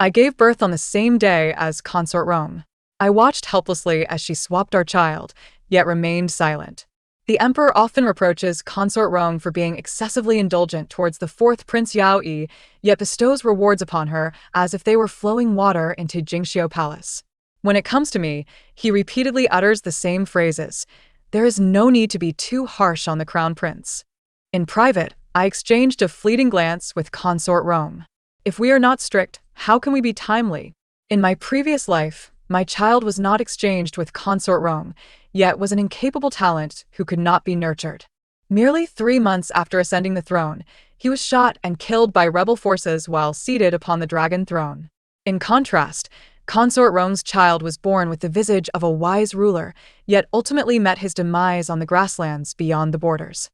I gave birth on the same day as Consort Rong. I watched helplessly as she swapped our child, yet remained silent. The emperor often reproaches Consort Rong for being excessively indulgent towards the fourth Prince Zhao Yi, yet bestows rewards upon her as if they were flowing water into Jingxiu Palace. When it comes to me, he repeatedly utters the same phrases. There is no need to be too harsh on the crown prince. In private, I exchanged a fleeting glance with Consort Rong. If we are not strict, how can we be timely? In my previous life, my child was not exchanged with Consort Rong, yet was an incapable talent who could not be nurtured. Merely 3 months after ascending the throne, he was shot and killed by rebel forces while seated upon the dragon throne. In contrast, Consort Rong's child was born with the visage of a wise ruler, yet ultimately met his demise on the grasslands beyond the borders.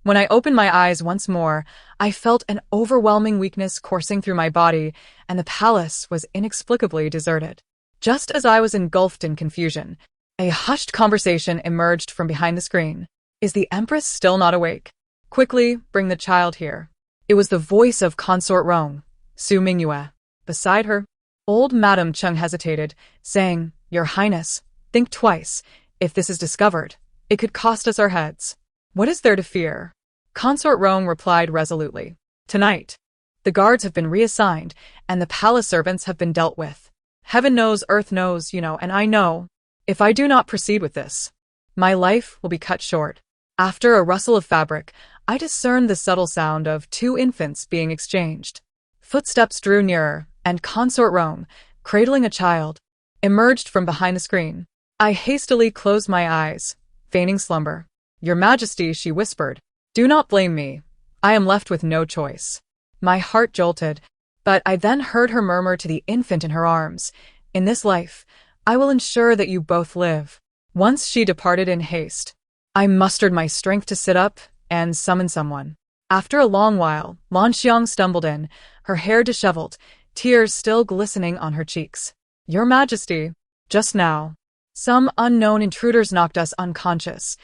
When I opened my eyes once more, I felt an overwhelming weakness coursing through my body, and the palace was inexplicably deserted. Just as I was engulfed in confusion, a hushed conversation emerged from behind the screen. Is the Empress still not awake? Quickly, bring the child here. It was the voice of Consort Rong, Su Mingyue. Beside her, old Madame Chung hesitated, saying, Your Highness, think twice. If this is discovered, it could cost us our heads. What is there to fear? Consort Rong replied resolutely. Tonight. The guards have been reassigned, and the palace servants have been dealt with. Heaven knows, earth knows, and I know. If I do not proceed with this, my life will be cut short. After a rustle of fabric, I discerned the subtle sound of 2 infants being exchanged. Footsteps drew nearer, and Consort Rong, cradling a child, emerged from behind the screen. I hastily closed my eyes, feigning slumber. Your Majesty, she whispered. Do not blame me. I am left with no choice. My heart jolted, but I then heard her murmur to the infant in her arms, In this life, I will ensure that you both live. Once she departed in haste, I mustered my strength to sit up and summon someone. After a long while, Lan Xiang stumbled in, her hair disheveled, tears still glistening on her cheeks. Your Majesty, just now, some unknown intruders knocked us unconscious.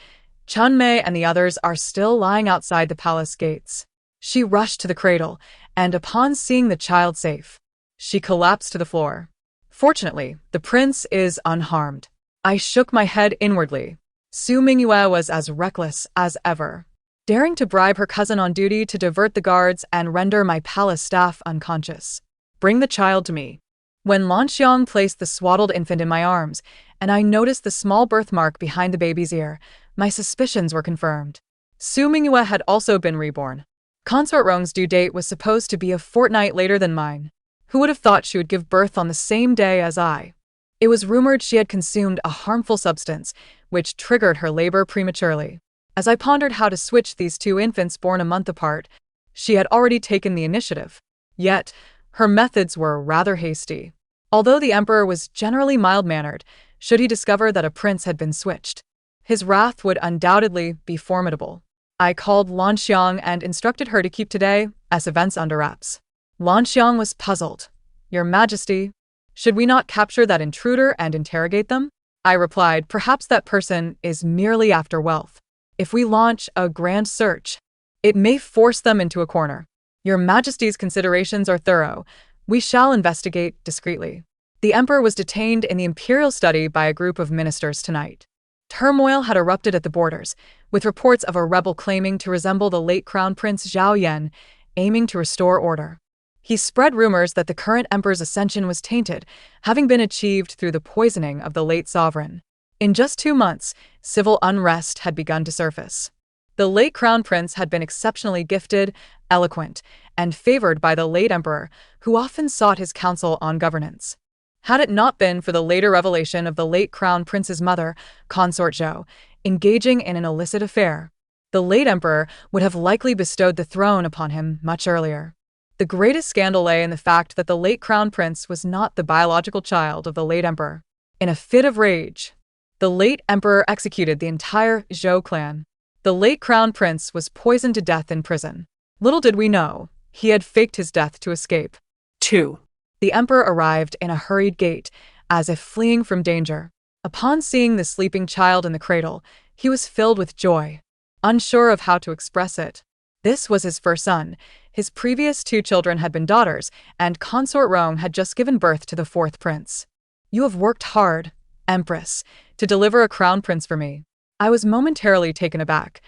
Chun Mei and the others are still lying outside the palace gates. She rushed to the cradle, and upon seeing the child safe, she collapsed to the floor. Fortunately, the prince is unharmed. I shook my head inwardly. Su Mingyue was as reckless as ever, daring to bribe her cousin on duty to divert the guards and render my palace staff unconscious. Bring the child to me. When Lan Xiang placed the swaddled infant in my arms, and I noticed the small birthmark behind the baby's ear, my suspicions were confirmed. Su Mingyue had also been reborn. Consort Rong's due date was supposed to be a fortnight later than mine. Who would have thought she would give birth on the same day as I? It was rumored she had consumed a harmful substance, which triggered her labor prematurely. As I pondered how to switch these 2 infants born a month apart, she had already taken the initiative. Yet, her methods were rather hasty. Although the emperor was generally mild-mannered, should he discover that a prince had been switched, his wrath would undoubtedly be formidable. I called Lan Xiang and instructed her to keep today's events under wraps. Lan Xiang was puzzled. Your Majesty, should we not capture that intruder and interrogate them? I replied, perhaps that person is merely after wealth. If we launch a grand search, it may force them into a corner. Your Majesty's considerations are thorough. We shall investigate discreetly. The emperor was detained in the imperial study by a group of ministers tonight. Turmoil had erupted at the borders, with reports of a rebel claiming to resemble the late Crown Prince Zhao Yi, aiming to restore order. He spread rumors that the current emperor's ascension was tainted, having been achieved through the poisoning of the late sovereign. In just 2 months, civil unrest had begun to surface. The late Crown Prince had been exceptionally gifted, eloquent, and favored by the late emperor, who often sought his counsel on governance. Had it not been for the later revelation of the late Crown Prince's mother, Consort Zhao, engaging in an illicit affair, the late emperor would have likely bestowed the throne upon him much earlier. The greatest scandal lay in the fact that the late Crown Prince was not the biological child of the late emperor. In a fit of rage, the late emperor executed the entire Zhou clan. The late Crown Prince was poisoned to death in prison. Little did we know, he had faked his death to escape. 2. The emperor arrived in a hurried gait, as if fleeing from danger. Upon seeing the sleeping child in the cradle, he was filled with joy, unsure of how to express it. This was his first son. His previous two children had been daughters, and Consort Rong had just given birth to the fourth prince. You have worked hard, Empress, to deliver a crown prince for me. I was momentarily taken aback.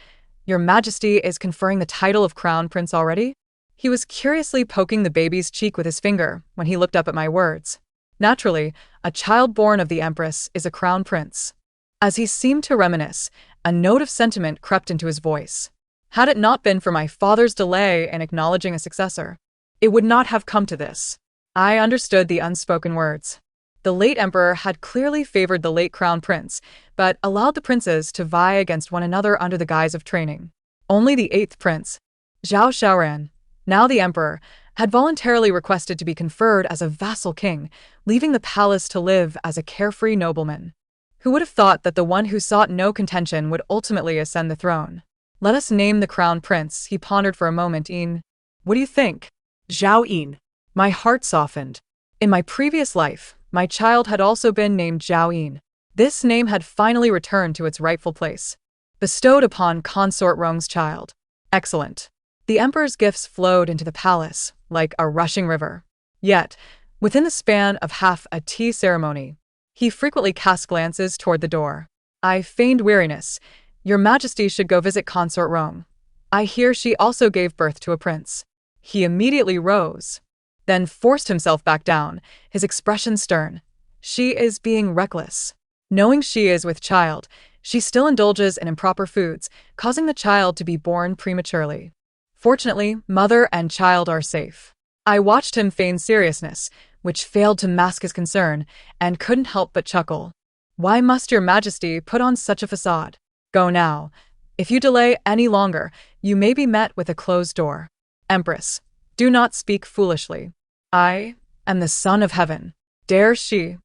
Your Majesty is conferring the title of crown prince already? He was curiously poking the baby's cheek with his finger when he looked up at my words. Naturally, a child born of the Empress is a crown prince. As he seemed to reminisce, a note of sentiment crept into his voice. Had it not been for my father's delay in acknowledging a successor, it would not have come to this. I understood the unspoken words. The late emperor had clearly favored the late crown prince, but allowed the princes to vie against one another under the guise of training. Only the eighth prince, Zhao Xiaoran, now the emperor, had voluntarily requested to be conferred as a vassal king, leaving the palace to live as a carefree nobleman. Who would have thought that the one who sought no contention would ultimately ascend the throne? Let us name the crown prince, he pondered for a moment. What do you think? Zhao Yi. My heart softened. In my previous life, my child had also been named Zhao Yi. This name had finally returned to its rightful place, bestowed upon Consort Rong's child. Excellent. The emperor's gifts flowed into the palace like a rushing river. Yet, within the span of half a tea ceremony, he frequently cast glances toward the door. I feigned weariness. Your Majesty should go visit Consort Rong. I hear she also gave birth to a prince. He immediately rose, then forced himself back down, his expression stern. She is being reckless. Knowing she is with child, she still indulges in improper foods, causing the child to be born prematurely. Fortunately, mother and child are safe. I watched him feign seriousness, which failed to mask his concern, and couldn't help but chuckle. Why must your Majesty put on such a facade? Go now. If you delay any longer, you may be met with a closed door. Empress, do not speak foolishly. I am the son of heaven. Dare she?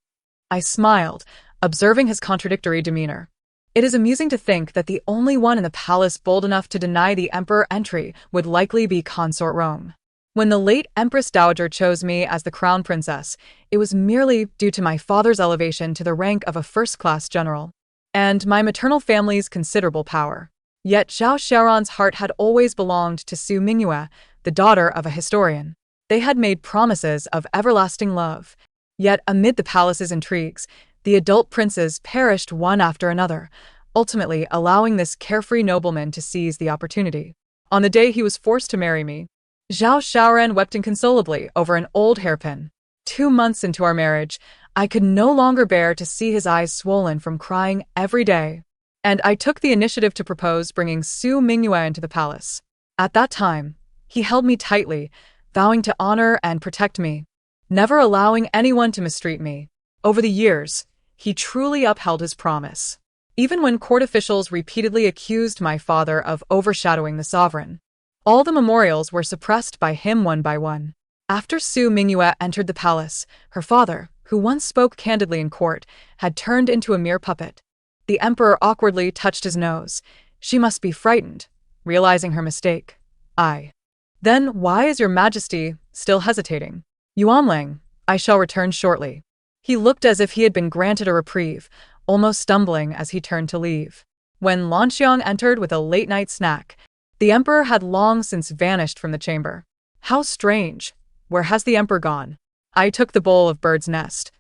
I smiled, observing his contradictory demeanor. It is amusing to think that the only one in the palace bold enough to deny the emperor entry would likely be Consort Rong. When the late Empress Dowager chose me as the crown princess, it was merely due to my father's elevation to the rank of a first-class general, and my maternal family's considerable power. Yet Zhao Xiaoran's heart had always belonged to Su Mingyue, the daughter of a historian. They had made promises of everlasting love. Yet amid the palace's intrigues, the adult princes perished one after another, ultimately allowing this carefree nobleman to seize the opportunity. On the day he was forced to marry me, Zhao Xiaoran wept inconsolably over an old hairpin. 2 months into our marriage, I could no longer bear to see his eyes swollen from crying every day, and I took the initiative to propose bringing Su Mingyue into the palace. At that time, he held me tightly, vowing to honor and protect me, never allowing anyone to mistreat me. Over the years, he truly upheld his promise. Even when court officials repeatedly accused my father of overshadowing the sovereign, all the memorials were suppressed by him one by one. After Su Mingyue entered the palace, her father, who once spoke candidly in court, had turned into a mere puppet. The emperor awkwardly touched his nose. She must be frightened, realizing her mistake. Then why is your Majesty still hesitating? Yuanling, I shall return shortly. He looked as if he had been granted a reprieve, almost stumbling as he turned to leave. When Lanxiang entered with a late-night snack, the emperor had long since vanished from the chamber. How strange. Where has the emperor gone? I took the bowl of bird's nest.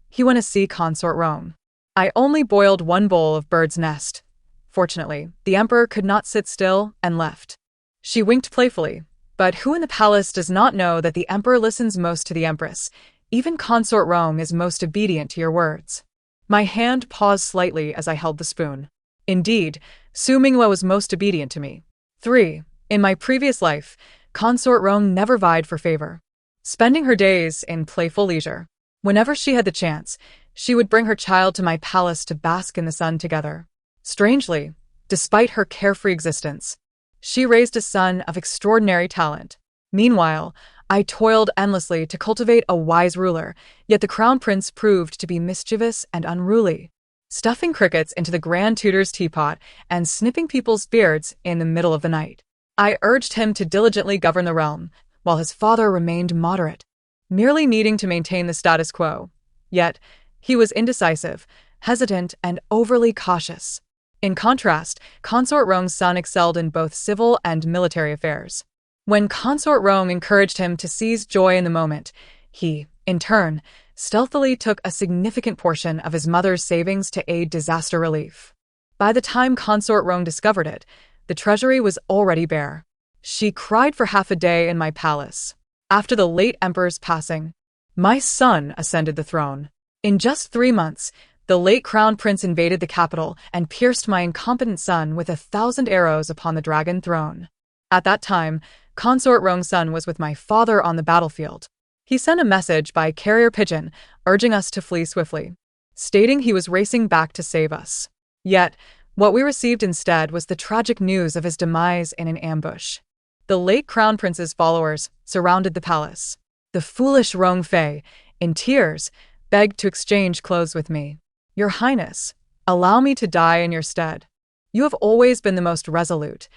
He went to see Consort Rong. I only boiled 1 bowl of bird's nest. Fortunately, the emperor could not sit still and left. She winked playfully. But who in the palace does not know that the emperor listens most to the empress? Even Consort Rong is most obedient to your words. My hand paused slightly as I held the spoon. Indeed, Su Mingyue was most obedient to me. 3. In my previous life, Consort Rong never vied for favor, spending her days in playful leisure. Whenever she had the chance, she would bring her child to my palace to bask in the sun together. Strangely, despite her carefree existence, she raised a son of extraordinary talent. Meanwhile, I toiled endlessly to cultivate a wise ruler, yet the crown prince proved to be mischievous and unruly, stuffing crickets into the grand tutor's teapot and snipping people's beards in the middle of the night. I urged him to diligently govern the realm, while his father remained moderate, merely needing to maintain the status quo. Yet, he was indecisive, hesitant, and overly cautious. In contrast, Consort Rong's son excelled in both civil and military affairs. When Consort Rong encouraged him to seize joy in the moment, he, in turn, stealthily took a significant portion of his mother's savings to aid disaster relief. By the time Consort Rong discovered it, the treasury was already bare. She cried for half a day in my palace. After the late emperor's passing, my son ascended the throne. In just 3 months, the late crown prince invaded the capital and pierced my incompetent son with 1,000 arrows upon the dragon throne. At that time, Consort Rong's son was with my father on the battlefield. He sent a message by carrier pigeon urging us to flee swiftly, stating he was racing back to save us. Yet, what we received instead was the tragic news of his demise in an ambush. The late crown prince's followers surrounded the palace. The foolish Rong Fei, in tears, begged to exchange clothes with me. "Your Highness, allow me to die in your stead. You have always been the most resolute.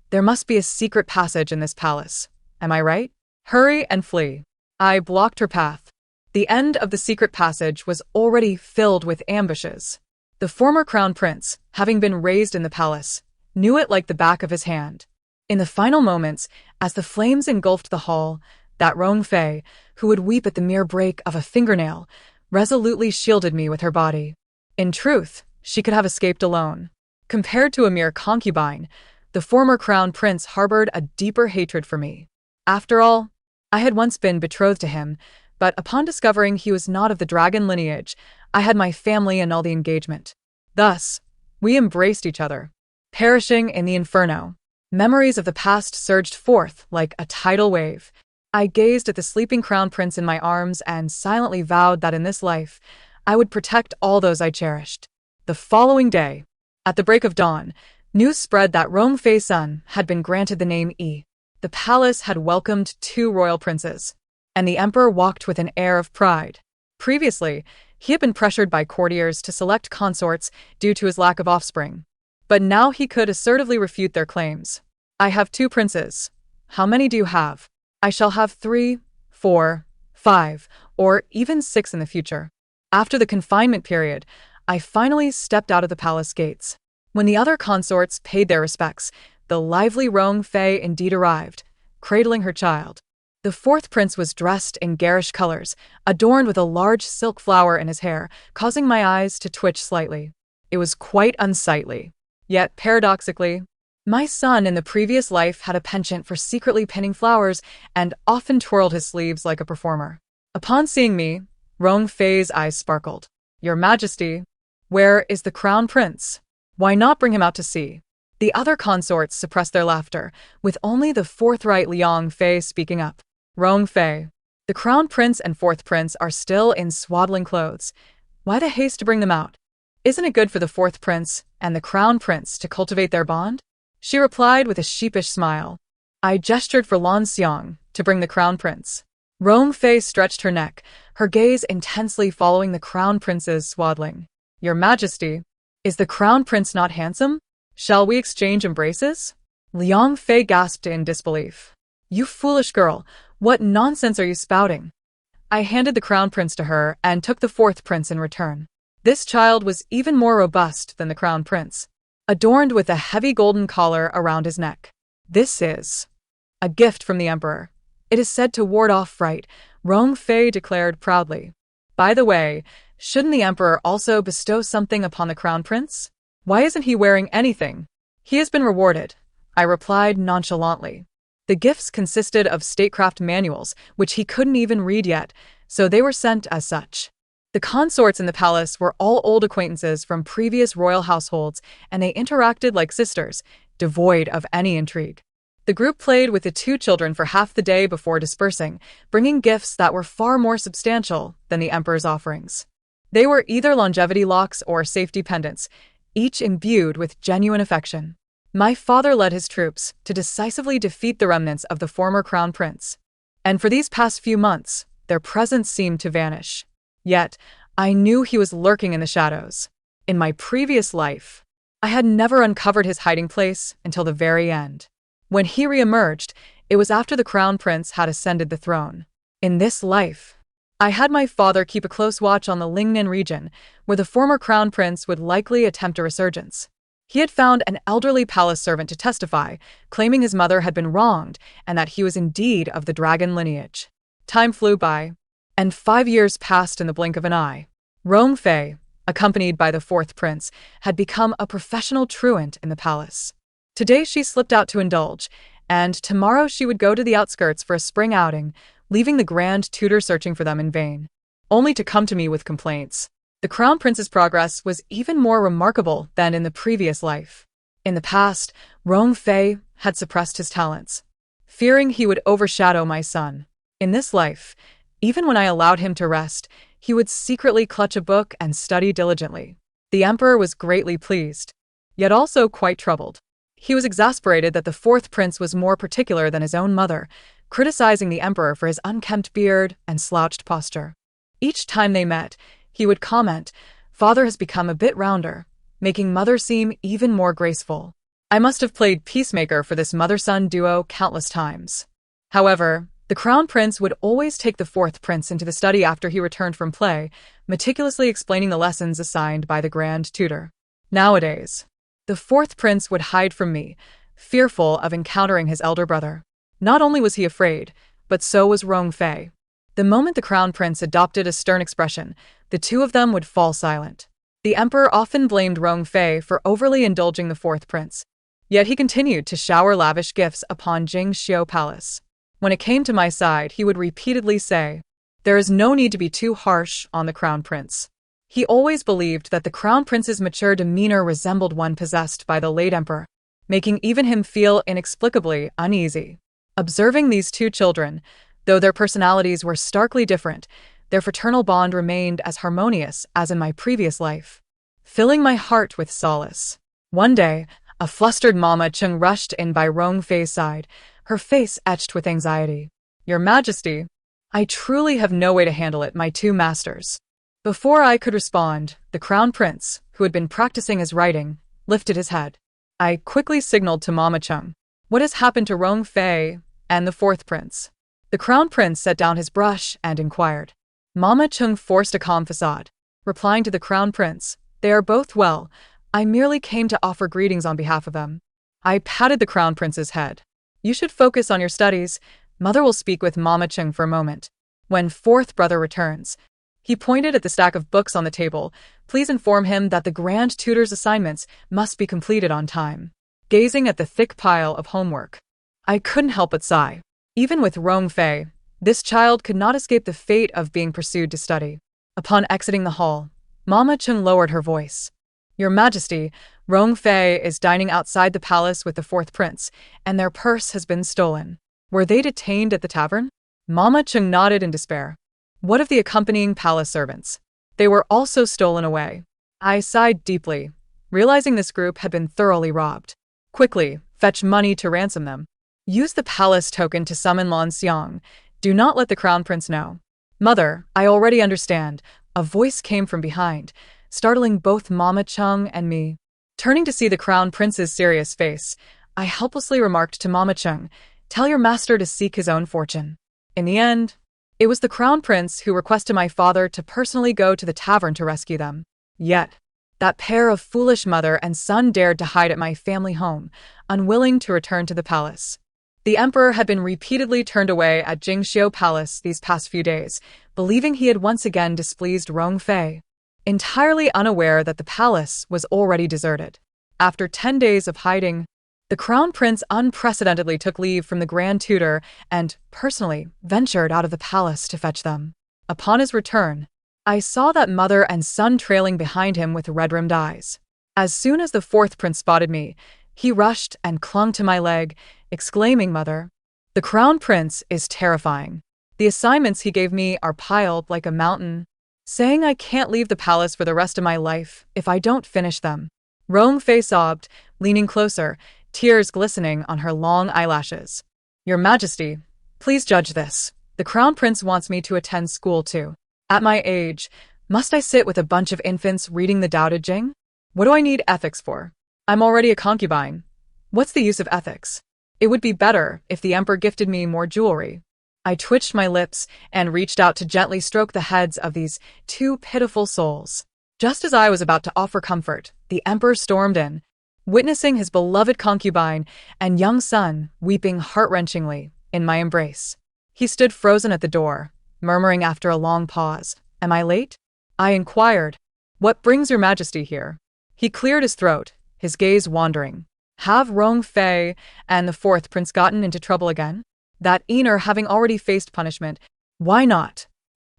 There must be a secret passage in this palace. Am I right? Hurry and flee." I blocked her path. The end of the secret passage was already filled with ambushes. The former crown prince, having been raised in the palace, knew it like the back of his hand. In the final moments, as the flames engulfed the hall, that Rong Fei, who would weep at the mere break of a fingernail, resolutely shielded me with her body. In truth, she could have escaped alone. Compared to a mere concubine, the former crown prince harbored a deeper hatred for me. After all, I had once been betrothed to him, but upon discovering he was not of the dragon lineage, I had my family annul the engagement. Thus, we embraced each other, perishing in the inferno. Memories of the past surged forth like a tidal wave. I gazed at the sleeping crown prince in my arms and silently vowed that in this life, I would protect all those I cherished. The following day, at the break of dawn, news spread that Rong Fei's son had been granted the name Yi. The palace had welcomed 2 royal princes, and the emperor walked with an air of pride. Previously, he had been pressured by courtiers to select consorts due to his lack of offspring. But now he could assertively refute their claims. "I have 2 princes. How many do you have? I shall have 3, 4, 5, or even 6 in the future." After the confinement period, I finally stepped out of the palace gates. When the other consorts paid their respects, the lively Rong Fei indeed arrived, cradling her child. The 4th prince was dressed in garish colors, adorned with a large silk flower in his hair, causing my eyes to twitch slightly. It was quite unsightly. Yet, paradoxically, my son in the previous life had a penchant for secretly pinning flowers and often twirled his sleeves like a performer. Upon seeing me, Rong Fei's eyes sparkled. "Your Majesty, where is the crown prince? Why not bring him out to see?" The other consorts suppressed their laughter, with only the forthright Liang Fei speaking up. "Rong Fei, the crown prince and 4th prince are still in swaddling clothes. Why the haste to bring them out? Isn't it good for the 4th prince and the crown prince to cultivate their bond?" She replied with a sheepish smile. I gestured for Lan Xiang to bring the crown prince. Rong Fei stretched her neck, her gaze intensely following the crown prince's swaddling. "Your Majesty, is the crown prince not handsome? Shall we exchange embraces?" Liang Fei gasped in disbelief. "You foolish girl, what nonsense are you spouting?" I handed the crown prince to her and took the 4th prince in return. This child was even more robust than the crown prince, adorned with a heavy golden collar around his neck. "This is a gift from the emperor. It is said to ward off fright," Rong Fei declared proudly. "By the way, shouldn't the emperor also bestow something upon the crown prince? Why isn't he wearing anything?" "He has been rewarded," I replied nonchalantly. The gifts consisted of statecraft manuals, which he couldn't even read yet, so they were sent as such. The consorts in the palace were all old acquaintances from previous royal households, and they interacted like sisters, devoid of any intrigue. The group played with the 2 children for half the day before dispersing, bringing gifts that were far more substantial than the emperor's offerings. They were either longevity locks or safety pendants, each imbued with genuine affection. My father led his troops to decisively defeat the remnants of the former crown prince, and for these past few months, their presence seemed to vanish. Yet, I knew he was lurking in the shadows. In my previous life, I had never uncovered his hiding place until the very end. When he re-emerged, it was after the crown prince had ascended the throne. In this life, I had my father keep a close watch on the Lingnan region, where the former crown prince would likely attempt a resurgence. He had found an elderly palace servant to testify, claiming his mother had been wronged and that he was indeed of the dragon lineage. Time flew by, and 5 years passed in the blink of an eye. Rong Fei, accompanied by the fourth prince, had become a professional truant in the palace. Today she slipped out to indulge, and tomorrow she would go to the outskirts for a spring outing, leaving the grand tutor searching for them in vain, only to come to me with complaints. The crown prince's progress was even more remarkable than in the previous life. In the past, Rong Fei had suppressed his talents, fearing he would overshadow my son. In this life, even when I allowed him to rest, he would secretly clutch a book and study diligently. The emperor was greatly pleased, yet also quite troubled. He was exasperated that the fourth prince was more particular than his own mother, criticizing the emperor for his unkempt beard and slouched posture. Each time they met, he would comment, "Father has become a bit rounder," making mother seem even more graceful. I must have played peacemaker for this mother-son duo countless times. However, the crown prince would always take the fourth prince into the study after he returned from play, meticulously explaining the lessons assigned by the grand tutor. Nowadays, the fourth prince would hide from me, fearful of encountering his elder brother. Not only was he afraid, but so was Rong Fei. The moment the crown prince adopted a stern expression, the two of them would fall silent. The emperor often blamed Rong Fei for overly indulging the fourth prince, yet he continued to shower lavish gifts upon Jingxiu Palace. When it came to my side, he would repeatedly say, "There is no need to be too harsh on the crown prince." He always believed that the crown prince's mature demeanor resembled one possessed by the late emperor, making even him feel inexplicably uneasy. Observing these two children, though their personalities were starkly different, their fraternal bond remained as harmonious as in my previous life, filling my heart with solace. One day, a flustered Mama Chung rushed in by Rong Fei's side, her face etched with anxiety. "Your Majesty, I truly have no way to handle it, my two masters." Before I could respond, the crown prince, who had been practicing his writing, lifted his head. I quickly signaled to Mama Chung. "What has happened to Rong Fei and the fourth prince?" The crown prince set down his brush and inquired. Mama Chung forced a calm facade, replying to the crown prince, "They are both well. I merely came to offer greetings on behalf of them." I patted the crown prince's head. "You should focus on your studies. Mother will speak with Mama Chung for a moment. When fourth brother returns," he pointed at the stack of books on the table, "please inform him that the grand tutor's assignments must be completed on time." Gazing at the thick pile of homework, I couldn't help but sigh. Even with Rong Fei, this child could not escape the fate of being pursued to study. Upon exiting the hall, Mama Chung lowered her voice. "Your Majesty, Rong Fei is dining outside the palace with the fourth prince, and their purse has been stolen." "Were they detained at the tavern?" Mama Chung nodded in despair. "What of the accompanying palace servants?" "They were also stolen away." I sighed deeply, realizing this group had been thoroughly robbed. "Quickly, fetch money to ransom them. Use the palace token to summon Lan Xiang. Do not let the crown prince know." "Mother, I already understand," a voice came from behind, startling both Mama Chung and me. Turning to see the crown prince's serious face, I helplessly remarked to Mama Chung, "Tell your master to seek his own fortune." In the end, it was the crown prince who requested my father to personally go to the tavern to rescue them. Yet, that pair of foolish mother and son dared to hide at my family home, unwilling to return to the palace. The emperor had been repeatedly turned away at Jingxiu Palace these past few days, believing he had once again displeased Rong Fei, entirely unaware that the palace was already deserted. After 10 days of hiding, the crown prince unprecedentedly took leave from the grand tutor and, personally, ventured out of the palace to fetch them. Upon his return, I saw that mother and son trailing behind him with red-rimmed eyes. As soon as the fourth prince spotted me, he rushed and clung to my leg, exclaiming, "Mother, the crown prince is terrifying. The assignments he gave me are piled like a mountain, saying I can't leave the palace for the rest of my life if I don't finish them." Rong Fei sobbed, leaning closer, tears glistening on her long eyelashes. "Your Majesty, please judge this. The crown prince wants me to attend school too. At my age, must I sit with a bunch of infants reading the Tao Te Ching? What do I need ethics for? I'm already a concubine. What's the use of ethics? It would be better if the emperor gifted me more jewelry." I twitched my lips and reached out to gently stroke the heads of these two pitiful souls. Just as I was about to offer comfort, the emperor stormed in, witnessing his beloved concubine and young son weeping heart-wrenchingly in my embrace. He stood frozen at the door, murmuring after a long pause, "Am I late?" I inquired, "What brings your majesty here?" He cleared his throat, his gaze wandering. Have Rong Fei and the fourth prince gotten into trouble again? That Ener having already faced punishment, why not?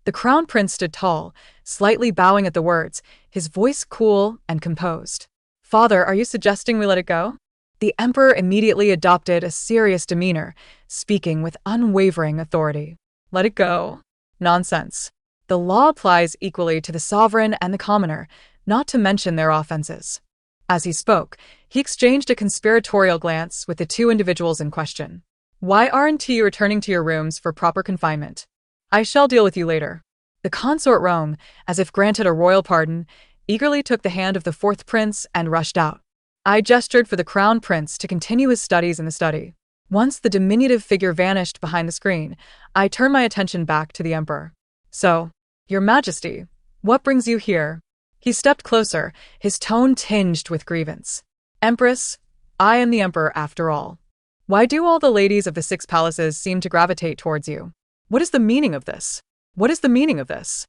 The crown prince stood tall, slightly bowing at the words, his voice cool and composed. "Father, are you suggesting we let it go?" The emperor immediately adopted a serious demeanor, speaking with unwavering authority. "Let it go? Nonsense. The law applies equally to the sovereign and the commoner, not to mention their offenses." As he spoke, he exchanged a conspiratorial glance with the two individuals in question. "Why aren't you returning to your rooms for proper confinement? I shall deal with you later." The consort Rong, as if granted a royal pardon, eagerly took the hand of the fourth prince and rushed out. I gestured for the crown prince to continue his studies in the study. Once the diminutive figure vanished behind the screen, I turned my attention back to the emperor. "So, Your Majesty, what brings you here?" He stepped closer, his tone tinged with grievance. "Empress, I am the emperor after all. Why do all the ladies of the six palaces seem to gravitate towards you? What is the meaning of this? What is the meaning of this?"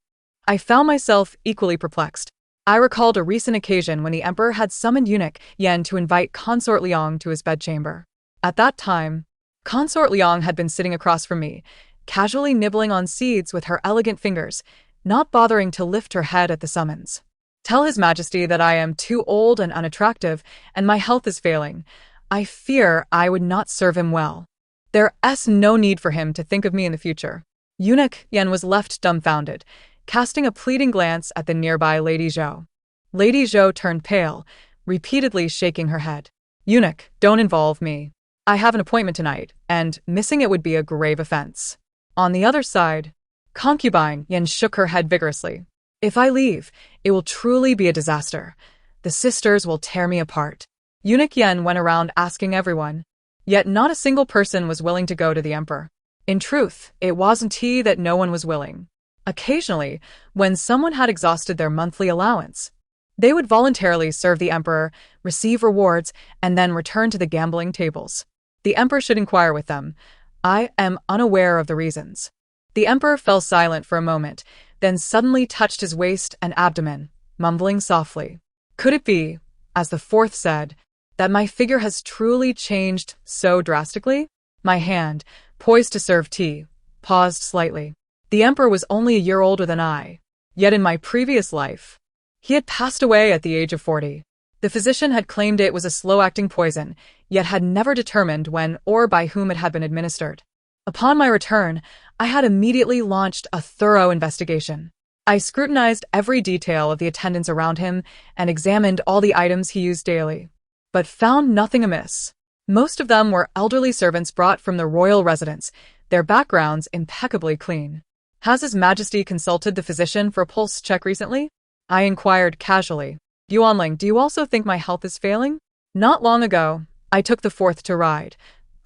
I found myself equally perplexed. I recalled a recent occasion when the emperor had summoned eunuch Yan to invite Consort Liang to his bedchamber. At that time, Consort Liang had been sitting across from me, casually nibbling on seeds with her elegant fingers, not bothering to lift her head at the summons. "Tell His Majesty that I am too old and unattractive, and my health is failing. I fear I would not serve him well. There's no need for him to think of me in the future." Eunuch Yan was left dumbfounded, casting a pleading glance at the nearby Lady Zhao. Lady Zhao turned pale, repeatedly shaking her head. "Eunuch, don't involve me. I have an appointment tonight, and missing it would be a grave offense." On the other side, concubine Yan shook her head vigorously. "If I leave, it will truly be a disaster. The sisters will tear me apart." Eunuch Yan went around asking everyone, yet not a single person was willing to go to the emperor. In truth, it wasn't he that no one was willing. Occasionally, when someone had exhausted their monthly allowance, they would voluntarily serve the emperor, receive rewards, and then return to the gambling tables. The emperor should inquire with them. I am unaware of the reasons. The emperor fell silent for a moment, then suddenly touched his waist and abdomen, mumbling softly. "Could it be, as the fourth said, that my figure has truly changed so drastically?" My hand, poised to serve tea, paused slightly. The emperor was only a year older than I, yet in my previous life, he had passed away at the age of 40. The physician had claimed it was a slow-acting poison, yet had never determined when or by whom it had been administered. Upon my return, I had immediately launched a thorough investigation. I scrutinized every detail of the attendants around him and examined all the items he used daily, but found nothing amiss. Most of them were elderly servants brought from the royal residence, their backgrounds impeccably clean. "Has His Majesty consulted the physician for a pulse check recently?" I inquired casually. "Yuanling, do you also think my health is failing?" Not long ago, I took the fourth to ride.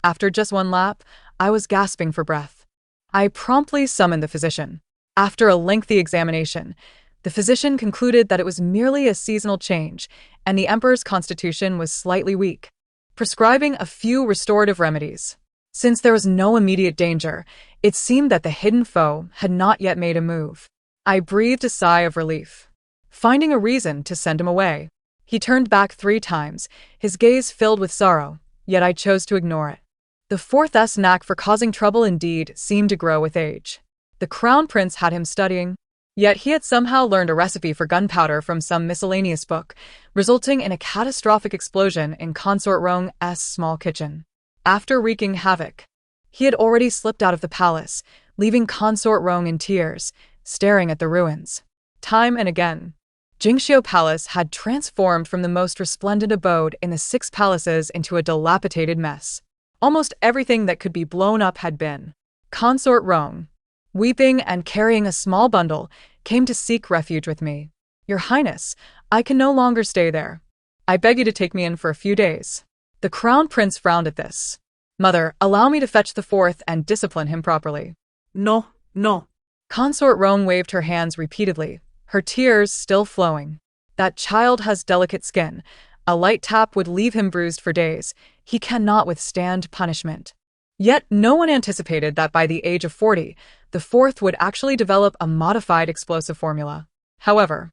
After just one lap, I was gasping for breath. I promptly summoned the physician. After a lengthy examination, the physician concluded that it was merely a seasonal change, and the emperor's constitution was slightly weak, prescribing a few restorative remedies. Since there was no immediate danger, it seemed that the hidden foe had not yet made a move. I breathed a sigh of relief, finding a reason to send him away. He turned back 3 times, his gaze filled with sorrow, yet I chose to ignore it. The fourth's knack for causing trouble indeed seemed to grow with age. The crown prince had him studying, yet he had somehow learned a recipe for gunpowder from some miscellaneous book, resulting in a catastrophic explosion in Consort Rong's small kitchen. After wreaking havoc, he had already slipped out of the palace, leaving Consort Rong in tears, staring at the ruins. Time and again, Jingxiu Palace had transformed from the most resplendent abode in the 6 palaces into a dilapidated mess. Almost everything that could be blown up had been. Consort Rong, weeping and carrying a small bundle, came to seek refuge with me. "Your Highness, I can no longer stay there. I beg you to take me in for a few days." The crown prince frowned at this. "Mother, allow me to fetch the fourth and discipline him properly." No, no. Consort Rong waved her hands repeatedly, her tears still flowing. "That child has delicate skin. A light tap would leave him bruised for days. He cannot withstand punishment. Yet no one anticipated that by the age of 40, the fourth would actually develop a modified explosive formula. However,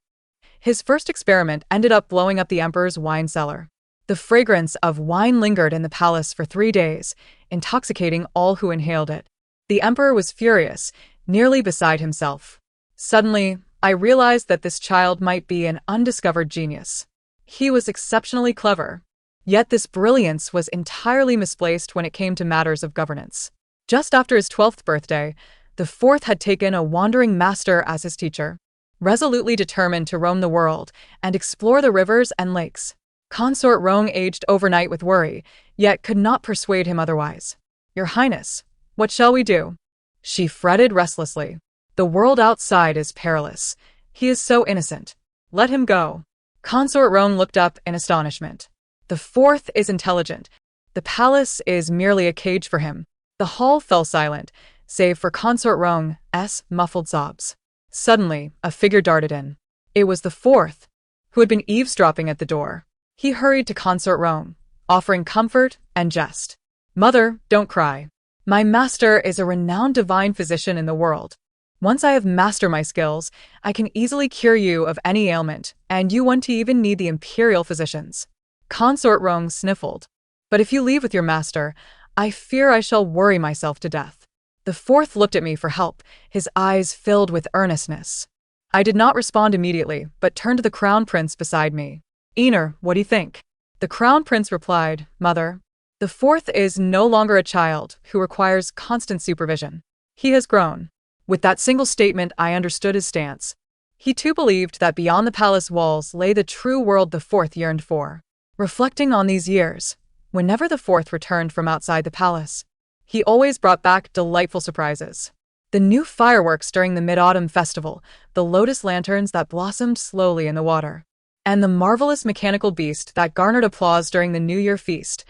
his first experiment ended up blowing up the emperor's wine cellar. The fragrance of wine lingered in the palace for 3 days, intoxicating all who inhaled it. The emperor was furious, nearly beside himself. Suddenly, I realized that this child might be an undiscovered genius. He was exceptionally clever. Yet this brilliance was entirely misplaced when it came to matters of governance. Just after his 12th birthday, the fourth had taken a wandering master as his teacher, resolutely determined to roam the world and explore the rivers and lakes. Consort Rong aged overnight with worry, yet could not persuade him otherwise. "Your Highness, what shall we do?" She fretted restlessly. "The world outside is perilous. He is so innocent. Let him go." Consort Rong looked up in astonishment. "The fourth is intelligent. The palace is merely a cage for him." The hall fell silent, save for Consort Rong's muffled sobs. Suddenly, a figure darted in. It was the fourth, who had been eavesdropping at the door. He hurried to Consort Rong, offering comfort and jest. "Mother, don't cry. My master is a renowned divine physician in the world. Once I have mastered my skills, I can easily cure you of any ailment, and you won't even need the imperial physicians." Consort Rong sniffled. "But if you leave with your master, I fear I shall worry myself to death." The fourth looked at me for help, his eyes filled with earnestness. I did not respond immediately, but turned to the crown prince beside me. "Ener, what do you think?" The crown prince replied, "Mother, the fourth is no longer a child who requires constant supervision. He has grown." With that single statement, I understood his stance. He too believed that beyond the palace walls lay the true world the fourth yearned for. Reflecting on these years, whenever the fourth returned from outside the palace, he always brought back delightful surprises. The new fireworks during the Mid-Autumn Festival, the lotus lanterns that blossomed slowly in the water, and the marvelous mechanical beast that garnered applause during the New Year feast,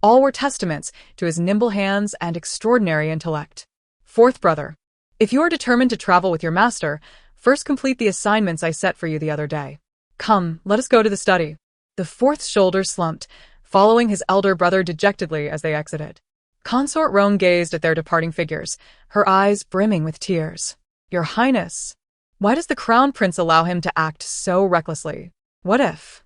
all were testaments to his nimble hands and extraordinary intellect. Fourth brother, if you are determined to travel with your master, first complete the assignments I set for you the other day. Come, let us go to the study. The fourth's shoulders slumped, following his elder brother dejectedly as they exited. Consort Rong gazed at their departing figures, her eyes brimming with tears. "Your Highness, why does the crown prince allow him to act so recklessly? What if?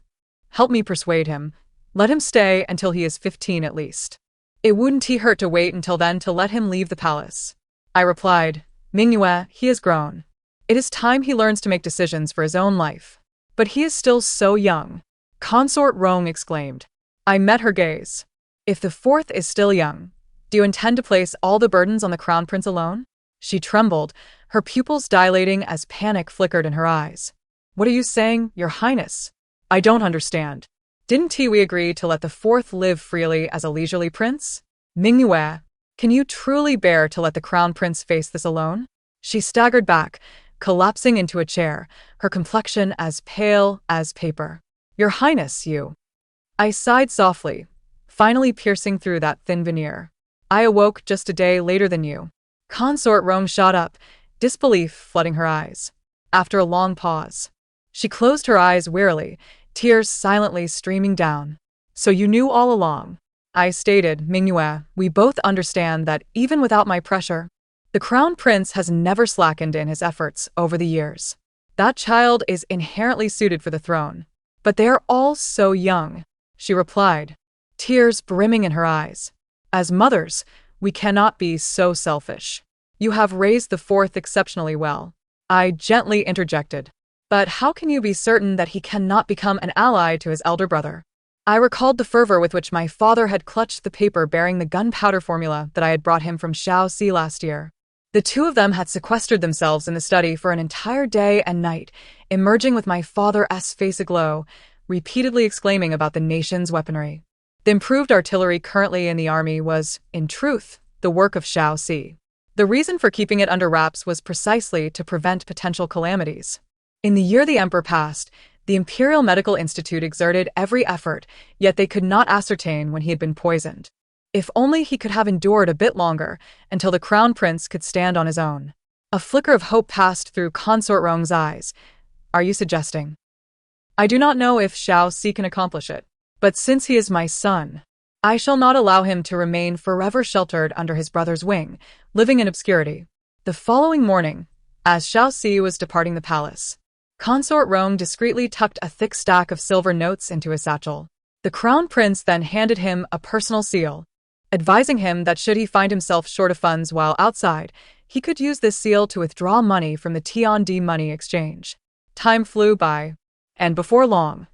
Help me persuade him. Let him stay until he is 15 at least. It wouldn't he hurt to wait until then to let him leave the palace?" I replied, "Mingyue, he has grown. It is time he learns to make decisions for his own life. But he is still so young." Consort Rong exclaimed. I met her gaze. "If the fourth is still young, do you intend to place all the burdens on the crown prince alone?" She trembled, her pupils dilating as panic flickered in her eyes. "What are you saying, Your Highness? I don't understand. Didn't we agree to let the fourth live freely as a leisurely prince? Mingyue, can you truly bear to let the crown prince face this alone?" She staggered back, collapsing into a chair, her complexion as pale as paper. "Your Highness, you..." I sighed softly, finally piercing through that thin veneer. "I awoke just a day later than you." Consort Rong shot up, disbelief flooding her eyes. After a long pause, she closed her eyes wearily, tears silently streaming down. "So you knew all along?" I stated, "Mingyue, we both understand that even without my pressure, the crown prince has never slackened in his efforts over the years. That child is inherently suited for the throne. But they are all so young," she replied, tears brimming in her eyes. "As mothers, we cannot be so selfish. You have raised the fourth exceptionally well." I gently interjected. "But how can you be certain that he cannot become an ally to his elder brother?" I recalled the fervor with which my father had clutched the paper bearing the gunpowder formula that I had brought him from Zhao Yi last year. The two of them had sequestered themselves in the study for an entire day and night, emerging with my father's face aglow, repeatedly exclaiming about the nation's weaponry. The improved artillery currently in the army was, in truth, the work of Zhao Yi. The reason for keeping it under wraps was precisely to prevent potential calamities. In the year the emperor passed, the Imperial Medical Institute exerted every effort, yet they could not ascertain when he had been poisoned. If only he could have endured a bit longer, until the crown prince could stand on his own. A flicker of hope passed through Consort Rong's eyes. "Are you suggesting?" "I do not know if Zhao Yi can accomplish it. But since he is my son, I shall not allow him to remain forever sheltered under his brother's wing, living in obscurity. The following morning, as Zhao Yi was departing the palace, Consort Rong discreetly tucked a thick stack of silver notes into his satchel. The crown prince then handed him a personal seal, advising him that should he find himself short of funds while outside, he could use this seal to withdraw money from the T&D money exchange. Time flew by, and before long,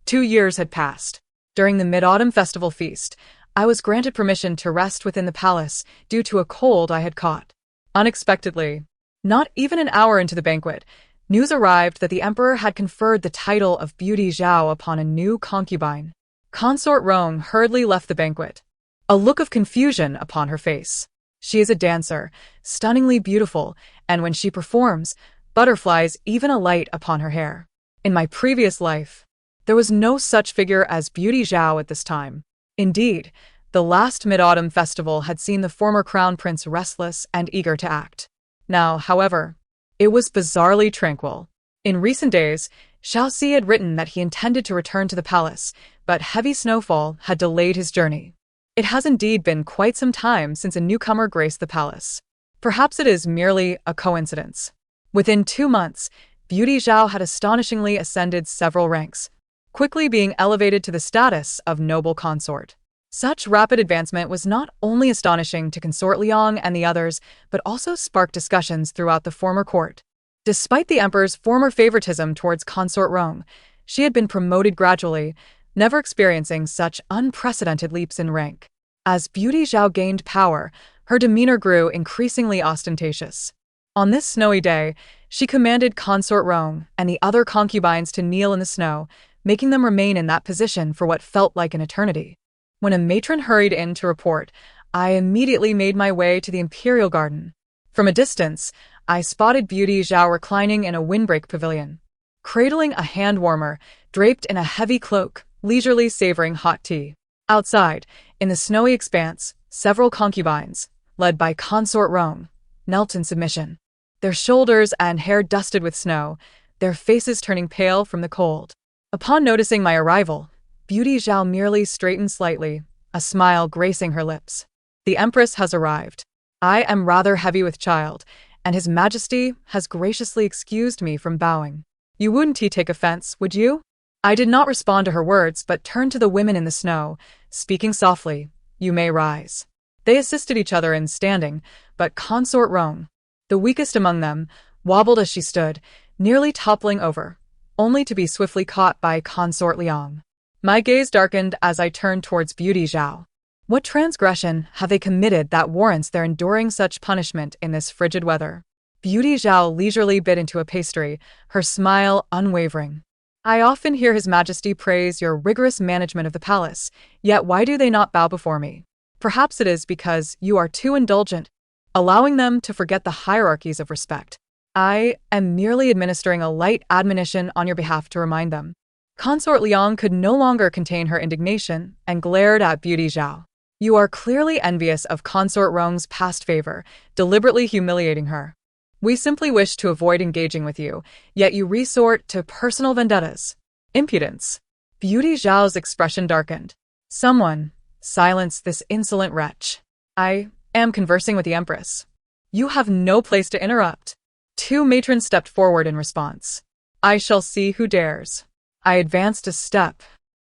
2 years had passed. During the Mid-Autumn Festival feast, I was granted permission to rest within the palace due to a cold I had caught. Unexpectedly, not even an hour into the banquet, news arrived that the emperor had conferred the title of Beauty Zhao upon a new concubine. Consort Rong hurriedly left the banquet, a look of confusion upon her face. She is a dancer, stunningly beautiful, and when she performs, butterflies even alight upon her hair. In my previous life, there was no such figure as Beauty Zhao at this time. Indeed, the last Mid-Autumn Festival had seen the former crown prince restless and eager to act. Now, however, it was bizarrely tranquil. In recent days, Zhao Yi had written that he intended to return to the palace, but heavy snowfall had delayed his journey. It has indeed been quite some time since a newcomer graced the palace. Perhaps it is merely a coincidence. Within 2 months, Beauty Zhao had astonishingly ascended several ranks, quickly being elevated to the status of noble consort. Such rapid advancement was not only astonishing to Consort Liang and the others, but also sparked discussions throughout the former court. Despite the emperor's former favoritism towards Consort Rong, she had been promoted gradually, never experiencing such unprecedented leaps in rank. As Beauty Zhao gained power, her demeanor grew increasingly ostentatious. On this snowy day, she commanded Consort Rong and the other concubines to kneel in the snow, making them remain in that position for what felt like an eternity. When a matron hurried in to report, I immediately made my way to the imperial garden. From a distance, I spotted Beauty Zhao reclining in a windbreak pavilion, cradling a hand warmer, draped in a heavy cloak, leisurely savoring hot tea. Outside, in the snowy expanse, several concubines, led by Consort Rong, knelt in submission, their shoulders and hair dusted with snow, their faces turning pale from the cold. Upon noticing my arrival, Beauty Zhao merely straightened slightly, a smile gracing her lips. The Empress has arrived. I am rather heavy with child, and His Majesty has graciously excused me from bowing. You wouldn't take offense, would you? I did not respond to her words, but turned to the women in the snow, speaking softly, You may rise. They assisted each other in standing, but Consort Rong, the weakest among them, wobbled as she stood, nearly toppling over, only to be swiftly caught by Consort Liang. My gaze darkened as I turned towards Beauty Zhao. What transgression have they committed that warrants their enduring such punishment in this frigid weather? Beauty Zhao leisurely bit into a pastry, her smile unwavering. I often hear His Majesty praise your rigorous management of the palace, yet why do they not bow before me? Perhaps it is because you are too indulgent, allowing them to forget the hierarchies of respect. I am merely administering a light admonition on your behalf to remind them. Consort Liang could no longer contain her indignation and glared at Beauty Zhao. You are clearly envious of Consort Rong's past favor, deliberately humiliating her. We simply wish to avoid engaging with you, yet you resort to personal vendettas. Impudence. Beauty Zhao's expression darkened. Someone, silence this insolent wretch. I am conversing with the Empress. You have no place to interrupt. 2 matrons stepped forward in response. I shall see who dares. I advanced a step,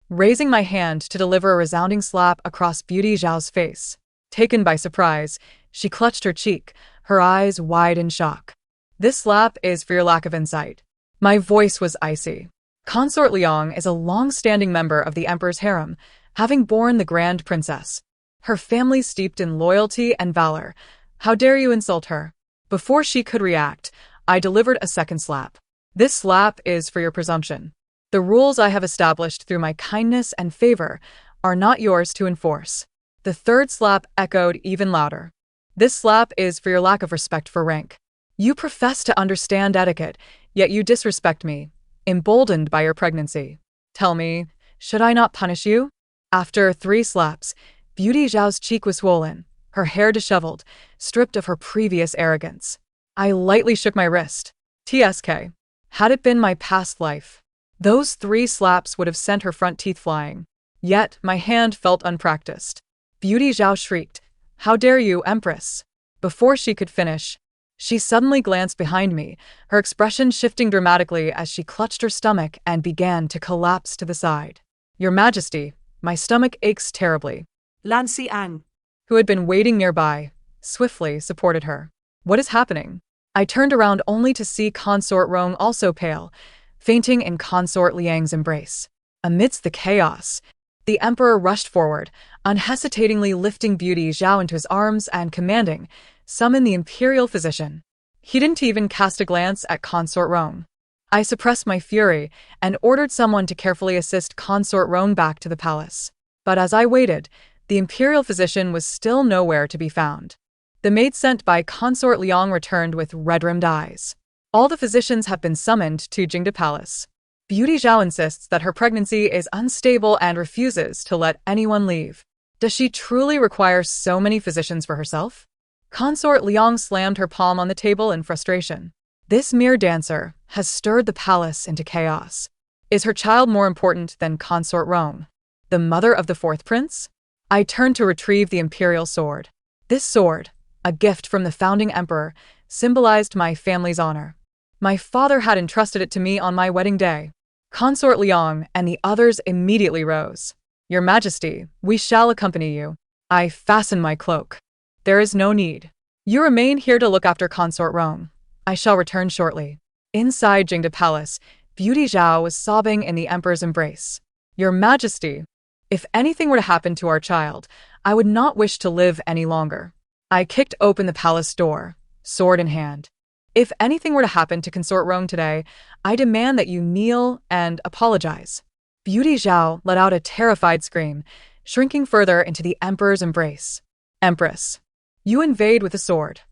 raising my hand to deliver a resounding slap across Beauty Zhao's face. Taken by surprise, she clutched her cheek, her eyes wide in shock. This slap is for your lack of insight. My voice was icy. Consort Liang is a long-standing member of the Emperor's harem, having borne the Grand Princess. Her family steeped in loyalty and valor. How dare you insult her? Before she could react, I delivered a second slap. This slap is for your presumption. The rules I have established through my kindness and favor are not yours to enforce. The third slap echoed even louder. This slap is for your lack of respect for rank. You profess to understand etiquette, yet you disrespect me, emboldened by your pregnancy. Tell me, should I not punish you? After 3 slaps, Beauty Zhao's cheek was swollen, her hair disheveled, stripped of her previous arrogance. I lightly shook my wrist. TSK. Had it been my past life, those 3 slaps would have sent her front teeth flying. Yet my hand felt unpracticed. Beauty Zhao shrieked, "How dare you, Empress!" Before she could finish, she suddenly glanced behind me, her expression shifting dramatically as she clutched her stomach and began to collapse to the side. "Your Majesty, my stomach aches terribly," Lan Xiang, who had been waiting nearby, swiftly supported her. "What is happening?" I turned around only to see Consort Rong also pale, fainting in Consort Liang's embrace. Amidst the chaos, the emperor rushed forward, unhesitatingly lifting Beauty Zhao into his arms and commanding, "Summon the imperial physician." He didn't even cast a glance at Consort Rong. I suppressed my fury and ordered someone to carefully assist Consort Rong back to the palace. But as I waited, the imperial physician was still nowhere to be found. The maid sent by Consort Liang returned with red-rimmed eyes. "All the physicians have been summoned to Jingde Palace. Beauty Zhao insists that her pregnancy is unstable and refuses to let anyone leave. Does she truly require so many physicians for herself?" Consort Liang slammed her palm on the table in frustration. "This mere dancer has stirred the palace into chaos. Is her child more important than Consort Rong, the mother of the fourth prince?" I turned to retrieve the imperial sword. This sword, a gift from the founding emperor, symbolized my family's honor. My father had entrusted it to me on my wedding day. Consort Liang and the others immediately rose. "Your Majesty, we shall accompany you." I fastened my cloak. "There is no need. You remain here to look after Consort Rong. I shall return shortly." Inside Jingde Palace, Beauty Zhao was sobbing in the emperor's embrace. "Your Majesty, if anything were to happen to our child, I would not wish to live any longer." I kicked open the palace door, sword in hand. "If anything were to happen to Consort Rong today, I demand that you kneel and apologize." Beauty Zhao let out a terrified scream, shrinking further into the emperor's embrace. "Empress, you invade with a sword.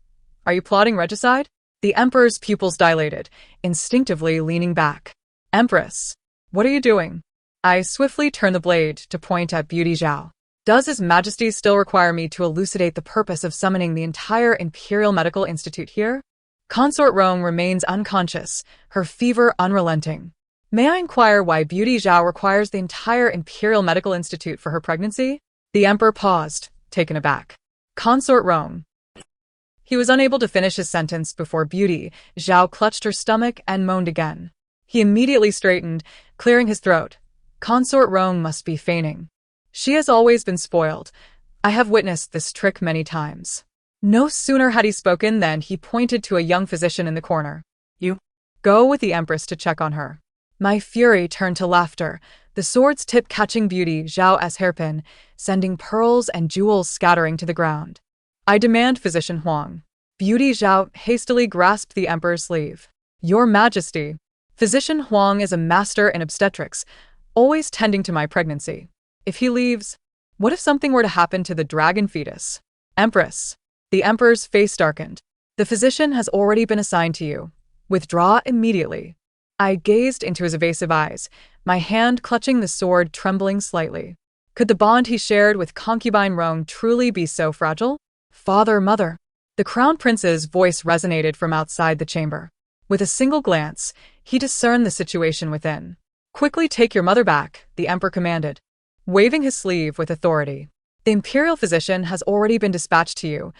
Are you plotting regicide?" The emperor's pupils dilated, instinctively leaning back. "Empress, what are you doing?" I swiftly turned the blade to point at Beauty Zhao. "Does His Majesty still require me to elucidate the purpose of summoning the entire Imperial Medical Institute here?" Consort Rong remains unconscious, her fever unrelenting. "May I inquire why Beauty Zhao requires the entire Imperial Medical Institute for her pregnancy?" The emperor paused, taken aback. "Consort Rong." He was unable to finish his sentence before Beauty Zhao clutched her stomach and moaned again. He immediately straightened, clearing his throat. "Consort Rong must be feigning. She has always been spoiled. I have witnessed this trick many times." No sooner had he spoken than he pointed to a young physician in the corner. "You go with the empress to check on her." My fury turned to laughter, the sword's tip catching Beauty Zhao as hairpin, sending pearls and jewels scattering to the ground. "I demand Physician Huang." Beauty Zhao hastily grasped the emperor's sleeve. "Your Majesty, Physician Huang is a master in obstetrics, always tending to my pregnancy. If he leaves, what if something were to happen to the dragon fetus?" "Empress." The emperor's face darkened. "The physician has already been assigned to you. Withdraw immediately." I gazed into his evasive eyes, my hand clutching the sword trembling slightly. Could the bond he shared with concubine Rong truly be so fragile? "Father, mother." The crown prince's voice resonated from outside the chamber. With a single glance, he discerned the situation within. "Quickly take your mother back," the emperor commanded, waving his sleeve with authority. "The imperial physician has already been dispatched to you.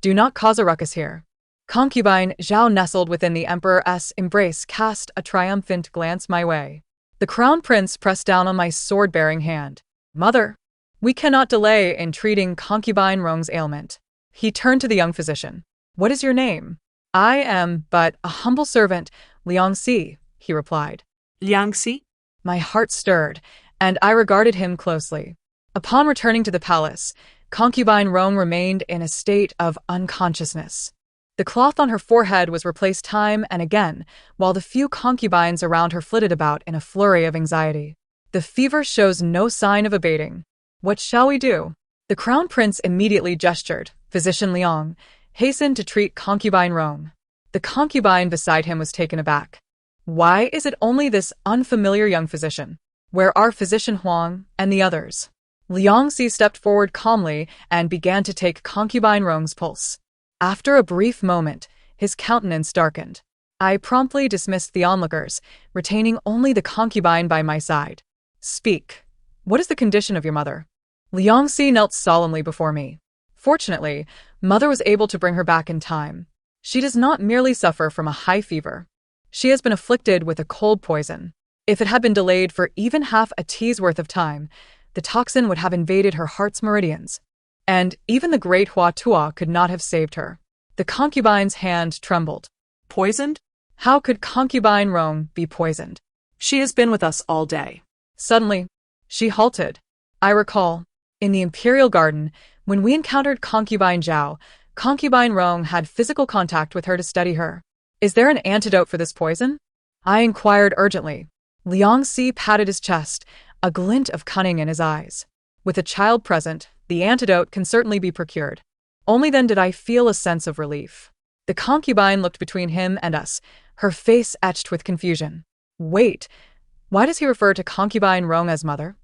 Do not cause a ruckus here." Concubine Zhao, nestled within the emperor's embrace, cast a triumphant glance my way. The crown prince pressed down on my sword-bearing hand. "Mother, we cannot delay in treating concubine Rong's ailment." He turned to the young physician. "What is your name?" "I am but a humble servant, Liang Si," he replied. Liang Si? My heart stirred, and I regarded him closely. Upon returning to the palace, concubine Rong remained in a state of unconsciousness. The cloth on her forehead was replaced time and again, while the few concubines around her flitted about in a flurry of anxiety. The fever shows no sign of abating. What shall we do? The crown prince immediately gestured. Physician Liang, hasten to treat concubine Rong. The concubine beside him was taken aback. Why is it only this unfamiliar young physician? Where are Physician Huang and the others? Liang Si stepped forward calmly and began to take concubine Rong's pulse. After a brief moment, his countenance darkened. I promptly dismissed the onlookers, retaining only the concubine by my side. Speak. What is the condition of your mother? Liangxi knelt solemnly before me. Fortunately, mother was able to bring her back in time. She does not merely suffer from a high fever. She has been afflicted with a cold poison. If it had been delayed for even half a tea's worth of time, the toxin would have invaded her heart's meridians. And even the great Hua Tuo could not have saved her. The concubine's hand trembled. Poisoned? How could concubine Rong be poisoned? She has been with us all day. Suddenly, she halted. I recall, in the imperial garden, when we encountered concubine Zhao, concubine Rong had physical contact with her to study her. Is there an antidote for this poison? I inquired urgently. Liangxi patted his chest, a glint of cunning in his eyes. With a child present, the antidote can certainly be procured. Only then did I feel a sense of relief. The concubine looked between him and us, her face etched with confusion. Wait, why does he refer to concubine Rong as mother?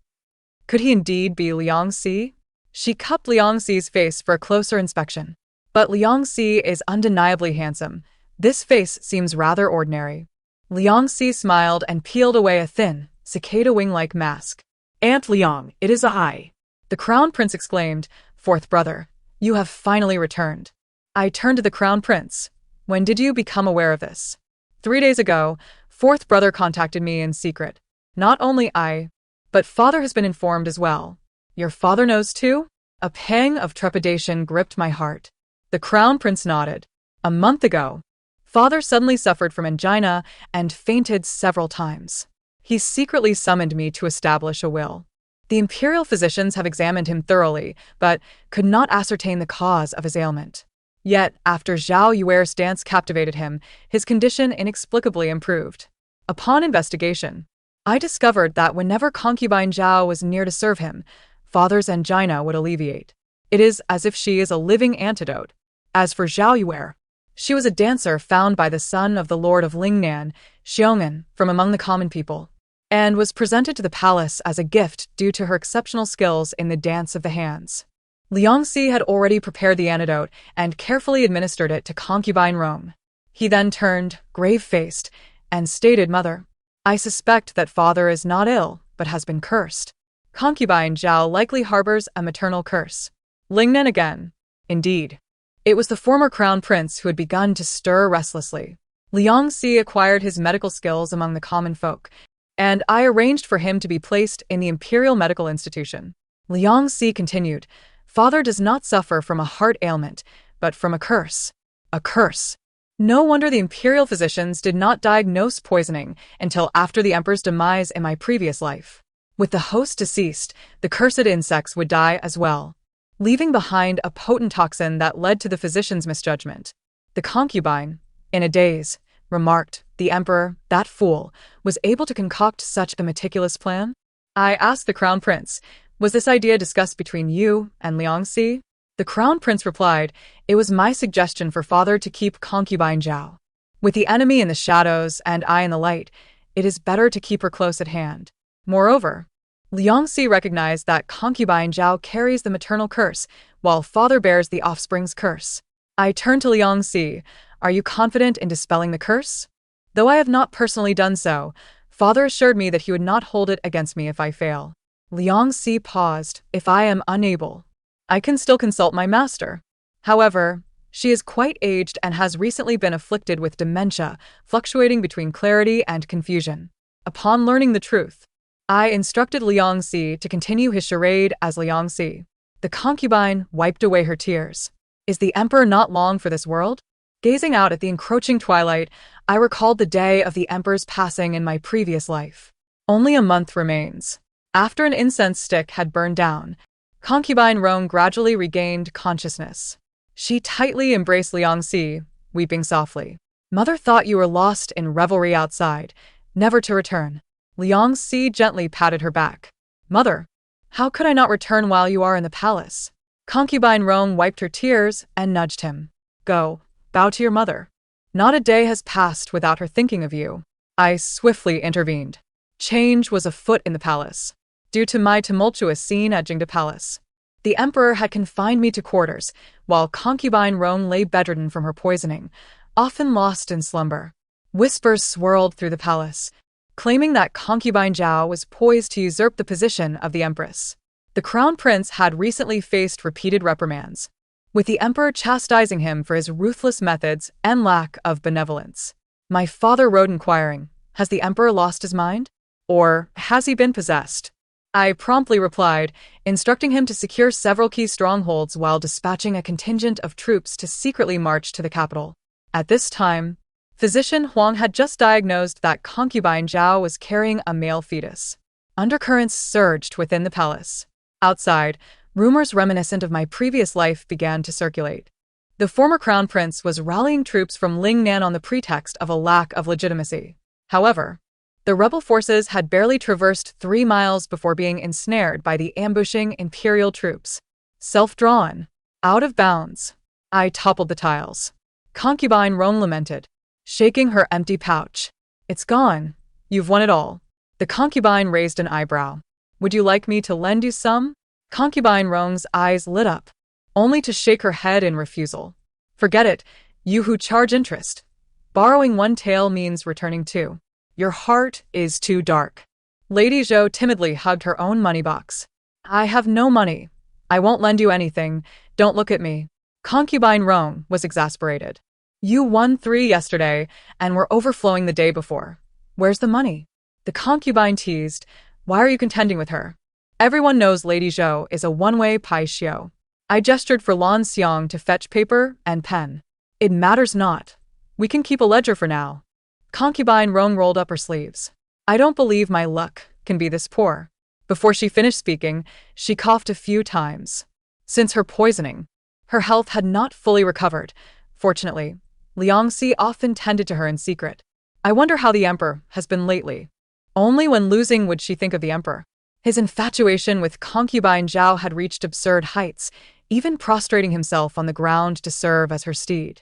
Could he indeed be Liangxi? She cupped Liangxi's face for a closer inspection. But Liangxi is undeniably handsome. This face seems rather ordinary. Liangxi smiled and peeled away a thin, cicada wing-like mask. Aunt Liang, it is I. The crown prince exclaimed, "Fourth brother, you have finally returned." I turned to the crown prince. When did you become aware of this? 3 days ago, fourth brother contacted me in secret. Not only I, but father has been informed as well. Your father knows too? A pang of trepidation gripped my heart. The crown prince nodded. A month ago, father suddenly suffered from angina and fainted several times. He secretly summoned me to establish a will. The imperial physicians have examined him thoroughly, but could not ascertain the cause of his ailment. Yet, after Zhao Yuer's dance captivated him, his condition inexplicably improved. Upon investigation, I discovered that whenever concubine Zhao was near to serve him, father's angina would alleviate. It is as if she is a living antidote. As for Zhao Yuer, she was a dancer found by the son of the lord of Lingnan, Xiong'an, from among the common people, and was presented to the palace as a gift due to her exceptional skills in the dance of the hands. Liangxi had already prepared the antidote and carefully administered it to concubine Rong. He then turned, grave-faced, and stated, "Mother, I suspect that father is not ill, but has been cursed. Concubine Zhao likely harbors a maternal curse." Lingnan again. Indeed. It was the former crown prince who had begun to stir restlessly. Liangxi acquired his medical skills among the common folk, and I arranged for him to be placed in the imperial medical institution. Liangxi continued, "Father does not suffer from a heart ailment, but from a curse." A curse. No wonder the imperial physicians did not diagnose poisoning until after the emperor's demise in my previous life. With the host deceased, the cursed insects would die as well, leaving behind a potent toxin that led to the physician's misjudgment. The concubine, in a daze, remarked, "The emperor, that fool, was able to concoct such a meticulous plan?" I asked the crown prince, "Was this idea discussed between you and Liangxi?" The crown prince replied, "It was my suggestion for father to keep concubine Zhao. With the enemy in the shadows and I in the light, it is better to keep her close at hand." Moreover, Liangxi recognized that concubine Zhao carries the maternal curse, while father bears the offspring's curse. I turned to Liangxi. "Are you confident in dispelling the curse?" Though I have not personally done so, father assured me that he would not hold it against me if I fail. Liangxi paused. "If I am unable, I can still consult my master. However, she is quite aged and has recently been afflicted with dementia, fluctuating between clarity and confusion." Upon learning the truth, I instructed Liangxi to continue his charade as Liangxi. The concubine wiped away her tears. Is the emperor not long for this world? Gazing out at the encroaching twilight, I recalled the day of the emperor's passing in my previous life. Only a month remains. After an incense stick had burned down, concubine Rong gradually regained consciousness. She tightly embraced Liangxi, weeping softly. "Mother thought you were lost in revelry outside, never to return." Liangxi gently patted her back. "Mother, how could I not return while you are in the palace?" Concubine Rong wiped her tears and nudged him. "Go, bow to your mother. Not a day has passed without her thinking of you." I swiftly intervened. Change was afoot in the palace. Due to my tumultuous scene at Jingde Palace, the emperor had confined me to quarters, while concubine Rong lay bedridden from her poisoning, often lost in slumber. Whispers swirled through the palace. claiming that concubine Zhao was poised to usurp the position of the empress. The crown prince had recently faced repeated reprimands, with the emperor chastising him for his ruthless methods and lack of benevolence. My father wrote inquiring, "Has the emperor lost his mind? Or has he been possessed?" I promptly replied, instructing him to secure several key strongholds while dispatching a contingent of troops to secretly march to the capital. At this time, physician Huang had just diagnosed that concubine Zhao was carrying a male fetus. Undercurrents surged within the palace. Outside, rumors reminiscent of my previous life began to circulate. The former crown prince was rallying troops from Lingnan on the pretext of a lack of legitimacy. However, the rebel forces had barely traversed 3 miles before being ensnared by the ambushing imperial troops. Self-drawn, out of bounds, I toppled the tiles. Concubine Rong lamented, shaking her empty pouch. "It's gone. You've won it all." The concubine raised an eyebrow. "Would you like me to lend you some?" Concubine Rong's eyes lit up, only to shake her head in refusal. "Forget it, you who charge interest. Borrowing 1 tael means returning 2. Your heart is too dark." Lady Zhao timidly hugged her own money box. "I have no money. I won't lend you anything. Don't look at me." Concubine Rong was exasperated. "You won 3 yesterday and were overflowing the day before. Where's the money?" The concubine teased, "Why are you contending with her? Everyone knows Lady Zhao is a one-way pai xiao." I gestured for Lan Xiang to fetch paper and pen. "It matters not. We can keep a ledger for now." Concubine Rong rolled up her sleeves. "I don't believe my luck can be this poor." Before she finished speaking, she coughed a few times. Since her poisoning, her health had not fully recovered. Fortunately, Liangxi often tended to her in secret. "I wonder how the emperor has been lately." Only when losing would she think of the emperor. His infatuation with concubine Zhao had reached absurd heights, even prostrating himself on the ground to serve as her steed.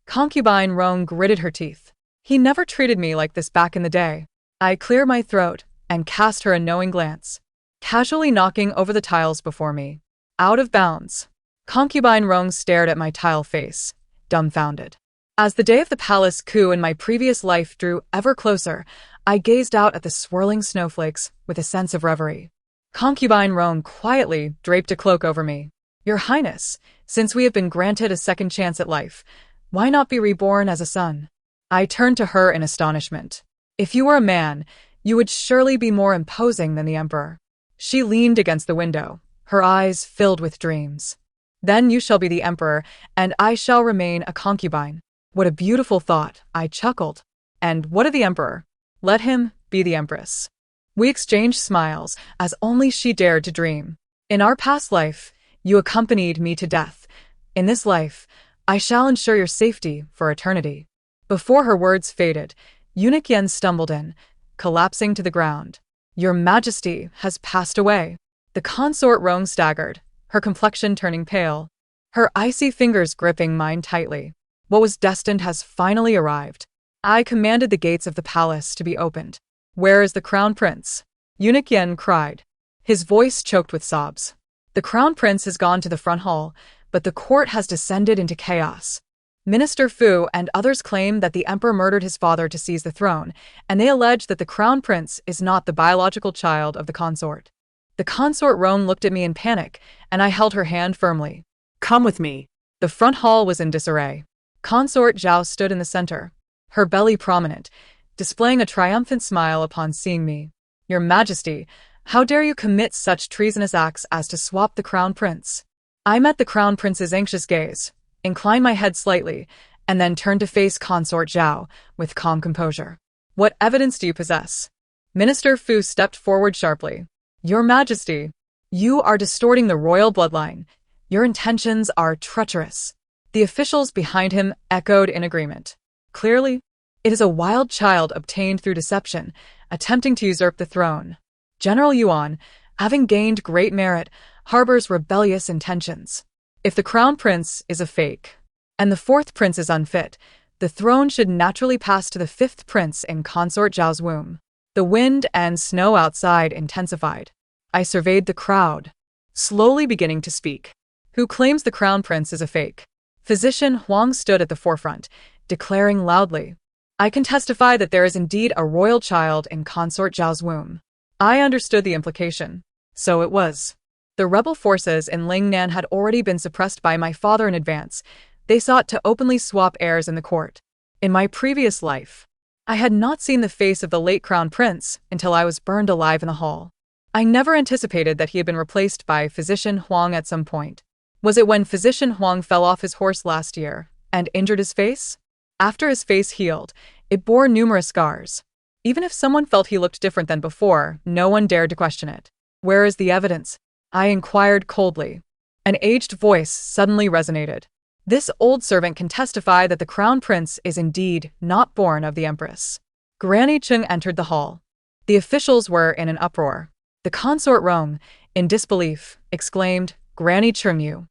Concubine Rong gritted her teeth. "He never treated me like this back in the day." I cleared my throat and cast her a knowing glance, casually knocking over the tiles before me. "Out of bounds." Concubine Rong stared at my tile face, dumbfounded. As the day of the palace coup in my previous life drew ever closer, I gazed out at the swirling snowflakes with a sense of reverie. Concubine Rong quietly draped a cloak over me. "Your Highness, since we have been granted a second chance at life, why not be reborn as a son?" I turned to her in astonishment. "If you were a man, you would surely be more imposing than the emperor." She leaned against the window, her eyes filled with dreams. "Then you shall be the emperor, and I shall remain a concubine." What a beautiful thought, I chuckled. "And what of the emperor? Let him be the empress." We exchanged smiles, as only she dared to dream. "In our past life, you accompanied me to death. In this life, I shall ensure your safety for eternity." Before her words faded, Eunuch Yen stumbled in, collapsing to the ground. "Your Majesty has passed away." The consort Rong staggered, her complexion turning pale, her icy fingers gripping mine tightly. What was destined has finally arrived. I commanded the gates of the palace to be opened. "Where is the crown prince?" Eunuch Yen cried, his voice choked with sobs. "The crown prince has gone to the front hall, but the court has descended into chaos. Minister Fu and others claim that the emperor murdered his father to seize the throne, and they allege that the crown prince is not the biological child of the consort." The consort Rong looked at me in panic, and I held her hand firmly. "Come with me." The front hall was in disarray. Consort Zhao stood in the center, her belly prominent, displaying a triumphant smile upon seeing me. "Your Majesty, how dare you commit such treasonous acts as to swap the crown prince?" I met the crown prince's anxious gaze, inclined my head slightly, and then turned to face Consort Zhao with calm composure. "What evidence do you possess?" Minister Fu stepped forward sharply. "Your Majesty, you are distorting the royal bloodline. Your intentions are treacherous." The officials behind him echoed in agreement. "Clearly, it is a wild child obtained through deception, attempting to usurp the throne. General Yuan, having gained great merit, harbors rebellious intentions. If the crown prince is a fake, and the 4th prince is unfit, the throne should naturally pass to the 5th prince in Consort Zhao's womb." The wind and snow outside intensified. I surveyed the crowd, slowly beginning to speak. "Who claims the crown prince is a fake?" Physician Huang stood at the forefront, declaring loudly. I can testify that there is indeed a royal child in Consort Zhao's womb. I understood the implication. So it was. The rebel forces in Lingnan had already been suppressed by my father in advance. They sought to openly swap heirs in the court. In my previous life, I had not seen the face of the late crown prince until I was burned alive in the hall. I never anticipated that he had been replaced by Physician Huang at some point. Was it when Physician Huang fell off his horse last year and injured his face? After his face healed, it bore numerous scars. Even if someone felt he looked different than before, no one dared to question it. Where is the evidence? I inquired coldly. An aged voice suddenly resonated. This old servant can testify that the crown prince is indeed not born of the empress. Granny Chung entered the hall. The officials were in an uproar. The Consort Rong, in disbelief, exclaimed, "Granny Chung you."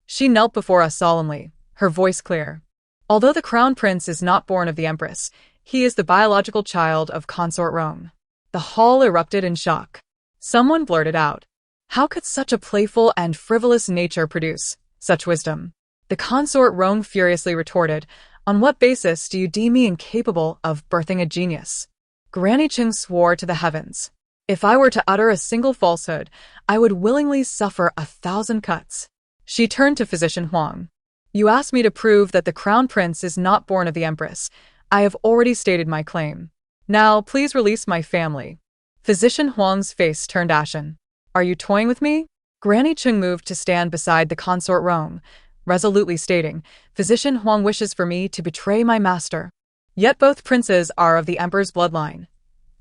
She knelt before us solemnly, her voice clear. Although the crown prince is not born of the empress, he is the biological child of Consort Rong. The hall erupted in shock. Someone blurted out, "How could such a playful and frivolous nature produce such wisdom?" The Consort Rong furiously retorted, "On what basis do you deem me incapable of birthing a genius?" Granny Chung swore to the heavens. "If I were to utter a single falsehood, I would willingly suffer 1,000 cuts." She turned to Physician Huang. "You asked me to prove that the crown prince is not born of the empress. I have already stated my claim. Now, please release my family." Physician Huang's face turned ashen. "Are you toying with me?" Granny Chung moved to stand beside the Consort Rong, resolutely stating, "Physician Huang wishes for me to betray my master. Yet both princes are of the emperor's bloodline.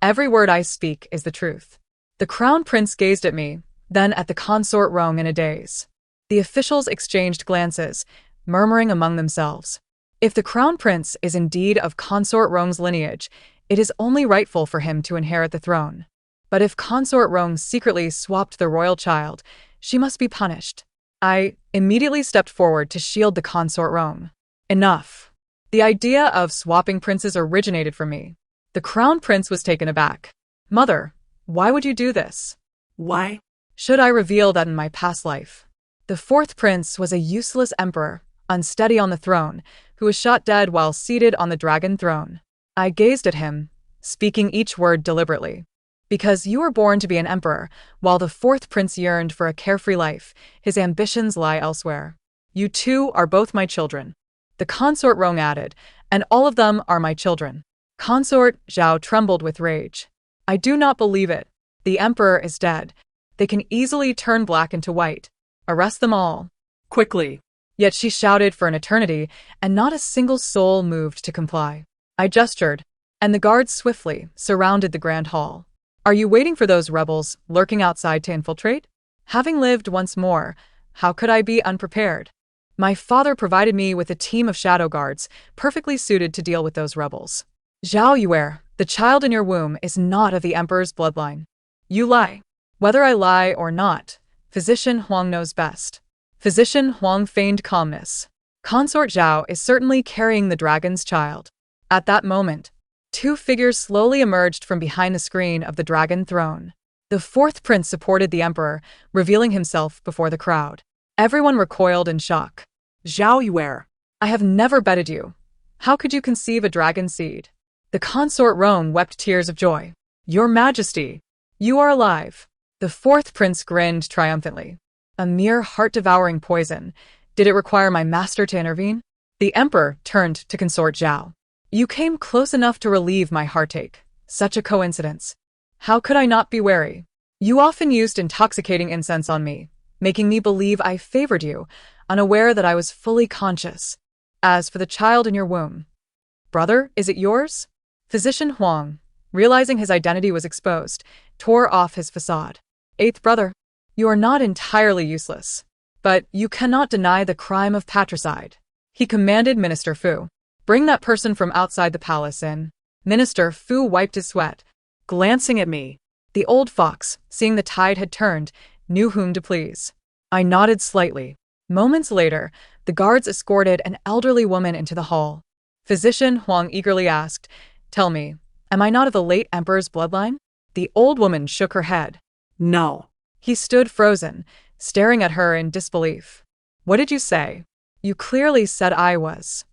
Every word I speak is the truth." The crown prince gazed at me, then at the Consort Rong in a daze. The officials exchanged glances, murmuring among themselves. If the crown prince is indeed of Consort Rong's lineage, it is only rightful for him to inherit the throne. But if Consort Rong secretly swapped the royal child, she must be punished. I immediately stepped forward to shield the Consort Rong. Enough. The idea of swapping princes originated from me. The crown prince was taken aback. "Mother, why would you do this?" Why? "Should I reveal that in my past life, the fourth prince was a useless emperor, unsteady on the throne, who was shot dead while seated on the dragon throne." I gazed at him, speaking each word deliberately. "Because you were born to be an emperor, while the fourth prince yearned for a carefree life, his ambitions lie elsewhere. You two are both my children." The Consort Rong added, "And all of them are my children." Consort Zhao trembled with rage. "I do not believe it. The emperor is dead. They can easily turn black into white. Arrest them all." Quickly. Yet she shouted for an eternity, and not a single soul moved to comply. I gestured, and the guards swiftly surrounded the grand hall. "Are you waiting for those rebels lurking outside to infiltrate?" Having lived once more, how could I be unprepared? My father provided me with a team of shadow guards, perfectly suited to deal with those rebels. "Zhao Yi, the child in your womb is not of the emperor's bloodline." "You lie." "Whether I lie or not, Physician Huang knows best." Physician Huang feigned calmness. "Consort Zhao is certainly carrying the dragon's child." At that moment, two figures slowly emerged from behind the screen of the dragon throne. The fourth prince supported the emperor, revealing himself before the crowd. Everyone recoiled in shock. Zhao Yi. "I have never betted you. How could you conceive a dragon seed?" The Consort Rong wept tears of joy. "Your Majesty, you are alive." The fourth prince grinned triumphantly. "A mere heart-devouring poison. Did it require my master to intervene?" The emperor turned to Consort Zhao. "You came close enough to relieve my heartache. Such a coincidence. How could I not be wary? You often used intoxicating incense on me, making me believe I favored you, unaware that I was fully conscious. As for the child in your womb, brother, is it yours?" Physician Huang, realizing his identity was exposed, tore off his facade. "Eighth brother, you are not entirely useless, but you cannot deny the crime of patricide." He commanded Minister Fu, "Bring that person from outside the palace in." Minister Fu wiped his sweat, glancing at me. The old fox, seeing the tide had turned, knew whom to please. I nodded slightly. Moments later, the guards escorted an elderly woman into the hall. Physician Huang eagerly asked, "Tell me, am I not of the late emperor's bloodline?" The old woman shook her head. No. He stood frozen, staring at her in disbelief. "What did you say?" "You clearly said I was."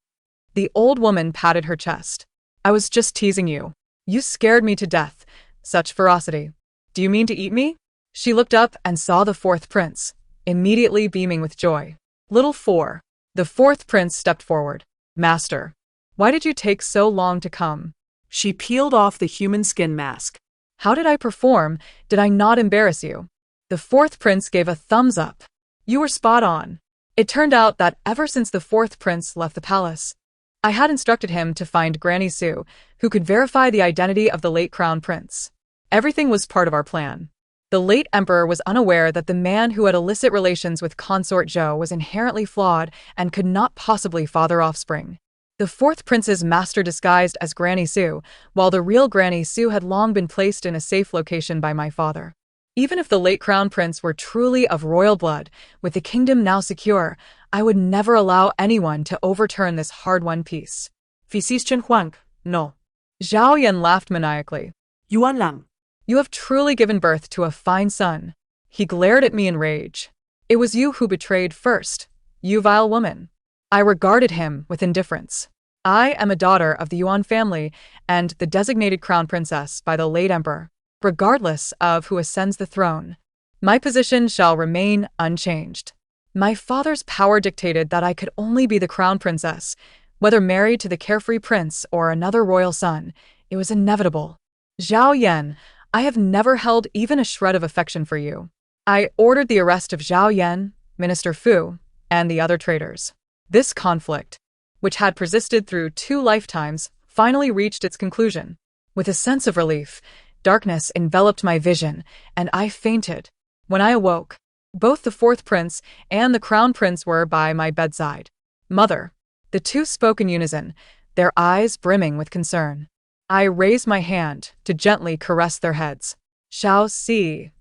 The old woman patted her chest. I was just teasing you. You scared me to death. Such ferocity. Do you mean to eat me? She looked up and saw the fourth prince, immediately beaming with joy. Little four. The fourth prince stepped forward. Master, why did you take so long to come? She peeled off the human skin mask. How did I perform? Did I not embarrass you? The fourth prince gave a thumbs up. You were spot on. It turned out that ever since the fourth prince left the palace, I had instructed him to find Granny Sue, who could verify the identity of the late crown prince. Everything was part of our plan. The late emperor was unaware that the man who had illicit relations with Consort Zhao was inherently flawed and could not possibly father offspring. The fourth prince's master disguised as Granny Sue, while the real Granny Sue had long been placed in a safe location by my father. Even if the late crown prince were truly of royal blood, with the kingdom now secure, I would never allow anyone to overturn this hard-won peace. Fisischen Huang, no. Zhao Yi laughed maniacally. Yuan Lang. You have truly given birth to a fine son. He glared at me in rage. It was you who betrayed first, you vile woman. I regarded him with indifference. I am a daughter of the Yuan family and the designated crown princess by the late emperor, regardless of who ascends the throne. My position shall remain unchanged. My father's power dictated that I could only be the crown princess, whether married to the carefree prince or another royal son. It was inevitable. Zhao Yan, I have never held even a shred of affection for you. I ordered the arrest of Zhao Yan, Minister Fu, and the other traitors. This conflict, which had persisted through 2 lifetimes, finally reached its conclusion. With a sense of relief, darkness enveloped my vision, and I fainted. When I awoke, both the fourth prince and the crown prince were by my bedside. Mother. The two spoke in unison, their eyes brimming with concern. I raised my hand to gently caress their heads. Zhao Si,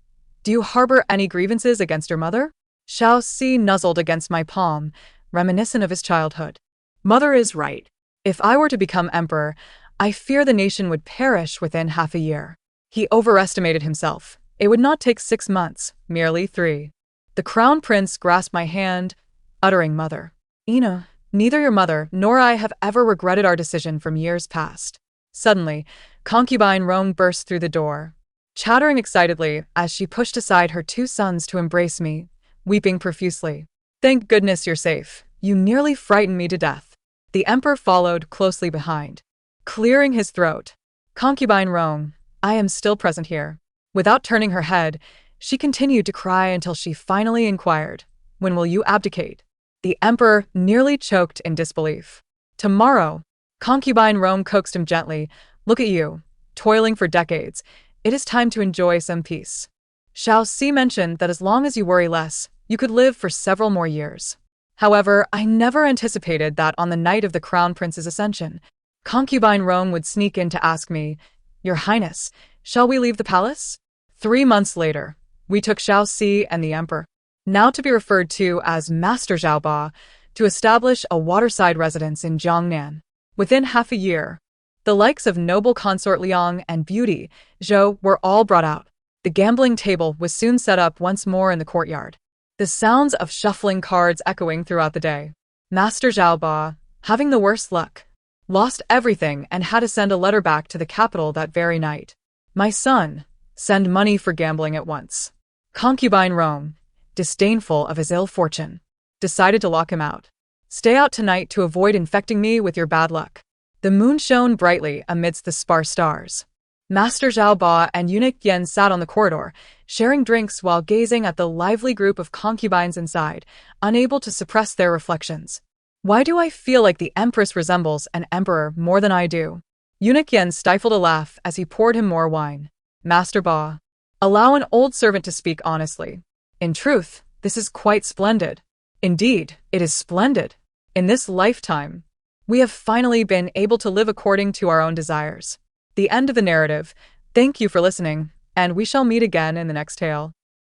do you harbor any grievances against your mother? Zhao Si nuzzled against my palm, reminiscent of his childhood. Mother is right. If I were to become emperor, I fear the nation would perish within half a year. He overestimated himself. It would not take 6 months, merely 3. The crown prince grasped my hand, uttering mother. Ina, neither your mother nor I have ever regretted our decision from years past. Suddenly, concubine Rong burst through the door, chattering excitedly as she pushed aside her 2 sons to embrace me, weeping profusely. Thank goodness you're safe. You nearly frightened me to death. The emperor followed closely behind, clearing his throat. Concubine Rong, I am still present here. Without turning her head, she continued to cry until she finally inquired, when will you abdicate? The emperor nearly choked in disbelief. Tomorrow. Concubine Rome coaxed him gently. Look at you, toiling for decades. It is time to enjoy some peace. Zhao Si mentioned that as long as you worry less, you could live for several more years. However, I never anticipated that on the night of the crown prince's ascension, concubine Rome would sneak in to ask me, Your Highness, shall we leave the palace? 3 months later, we took Zhao Si and the emperor, now to be referred to as Master Zhao Ba, to establish a waterside residence in Jiangnan. Within half a year, the likes of noble Consort Liang and Beauty Zhao were all brought out. The gambling table was soon set up once more in the courtyard, the sounds of shuffling cards echoing throughout the day. Master Zhao Ba, having the worst luck, lost everything and had to send a letter back to the capital that very night. My son, send money for gambling at once. Concubine Rome, disdainful of his ill fortune, decided to lock him out. Stay out tonight to avoid infecting me with your bad luck. The moon shone brightly amidst the sparse stars. Master Zhao Ba and eunuch Yen sat on the corridor, sharing drinks while gazing at the lively group of concubines inside, unable to suppress their reflections. Why do I feel like the empress resembles an emperor more than I do? Eunuch Yen stifled a laugh as he poured him more wine. Master Ba, allow an old servant to speak honestly. In truth, this is quite splendid. Indeed, it is splendid. In this lifetime, we have finally been able to live according to our own desires. The end of the narrative. Thank you for listening, and we shall meet again in the next tale.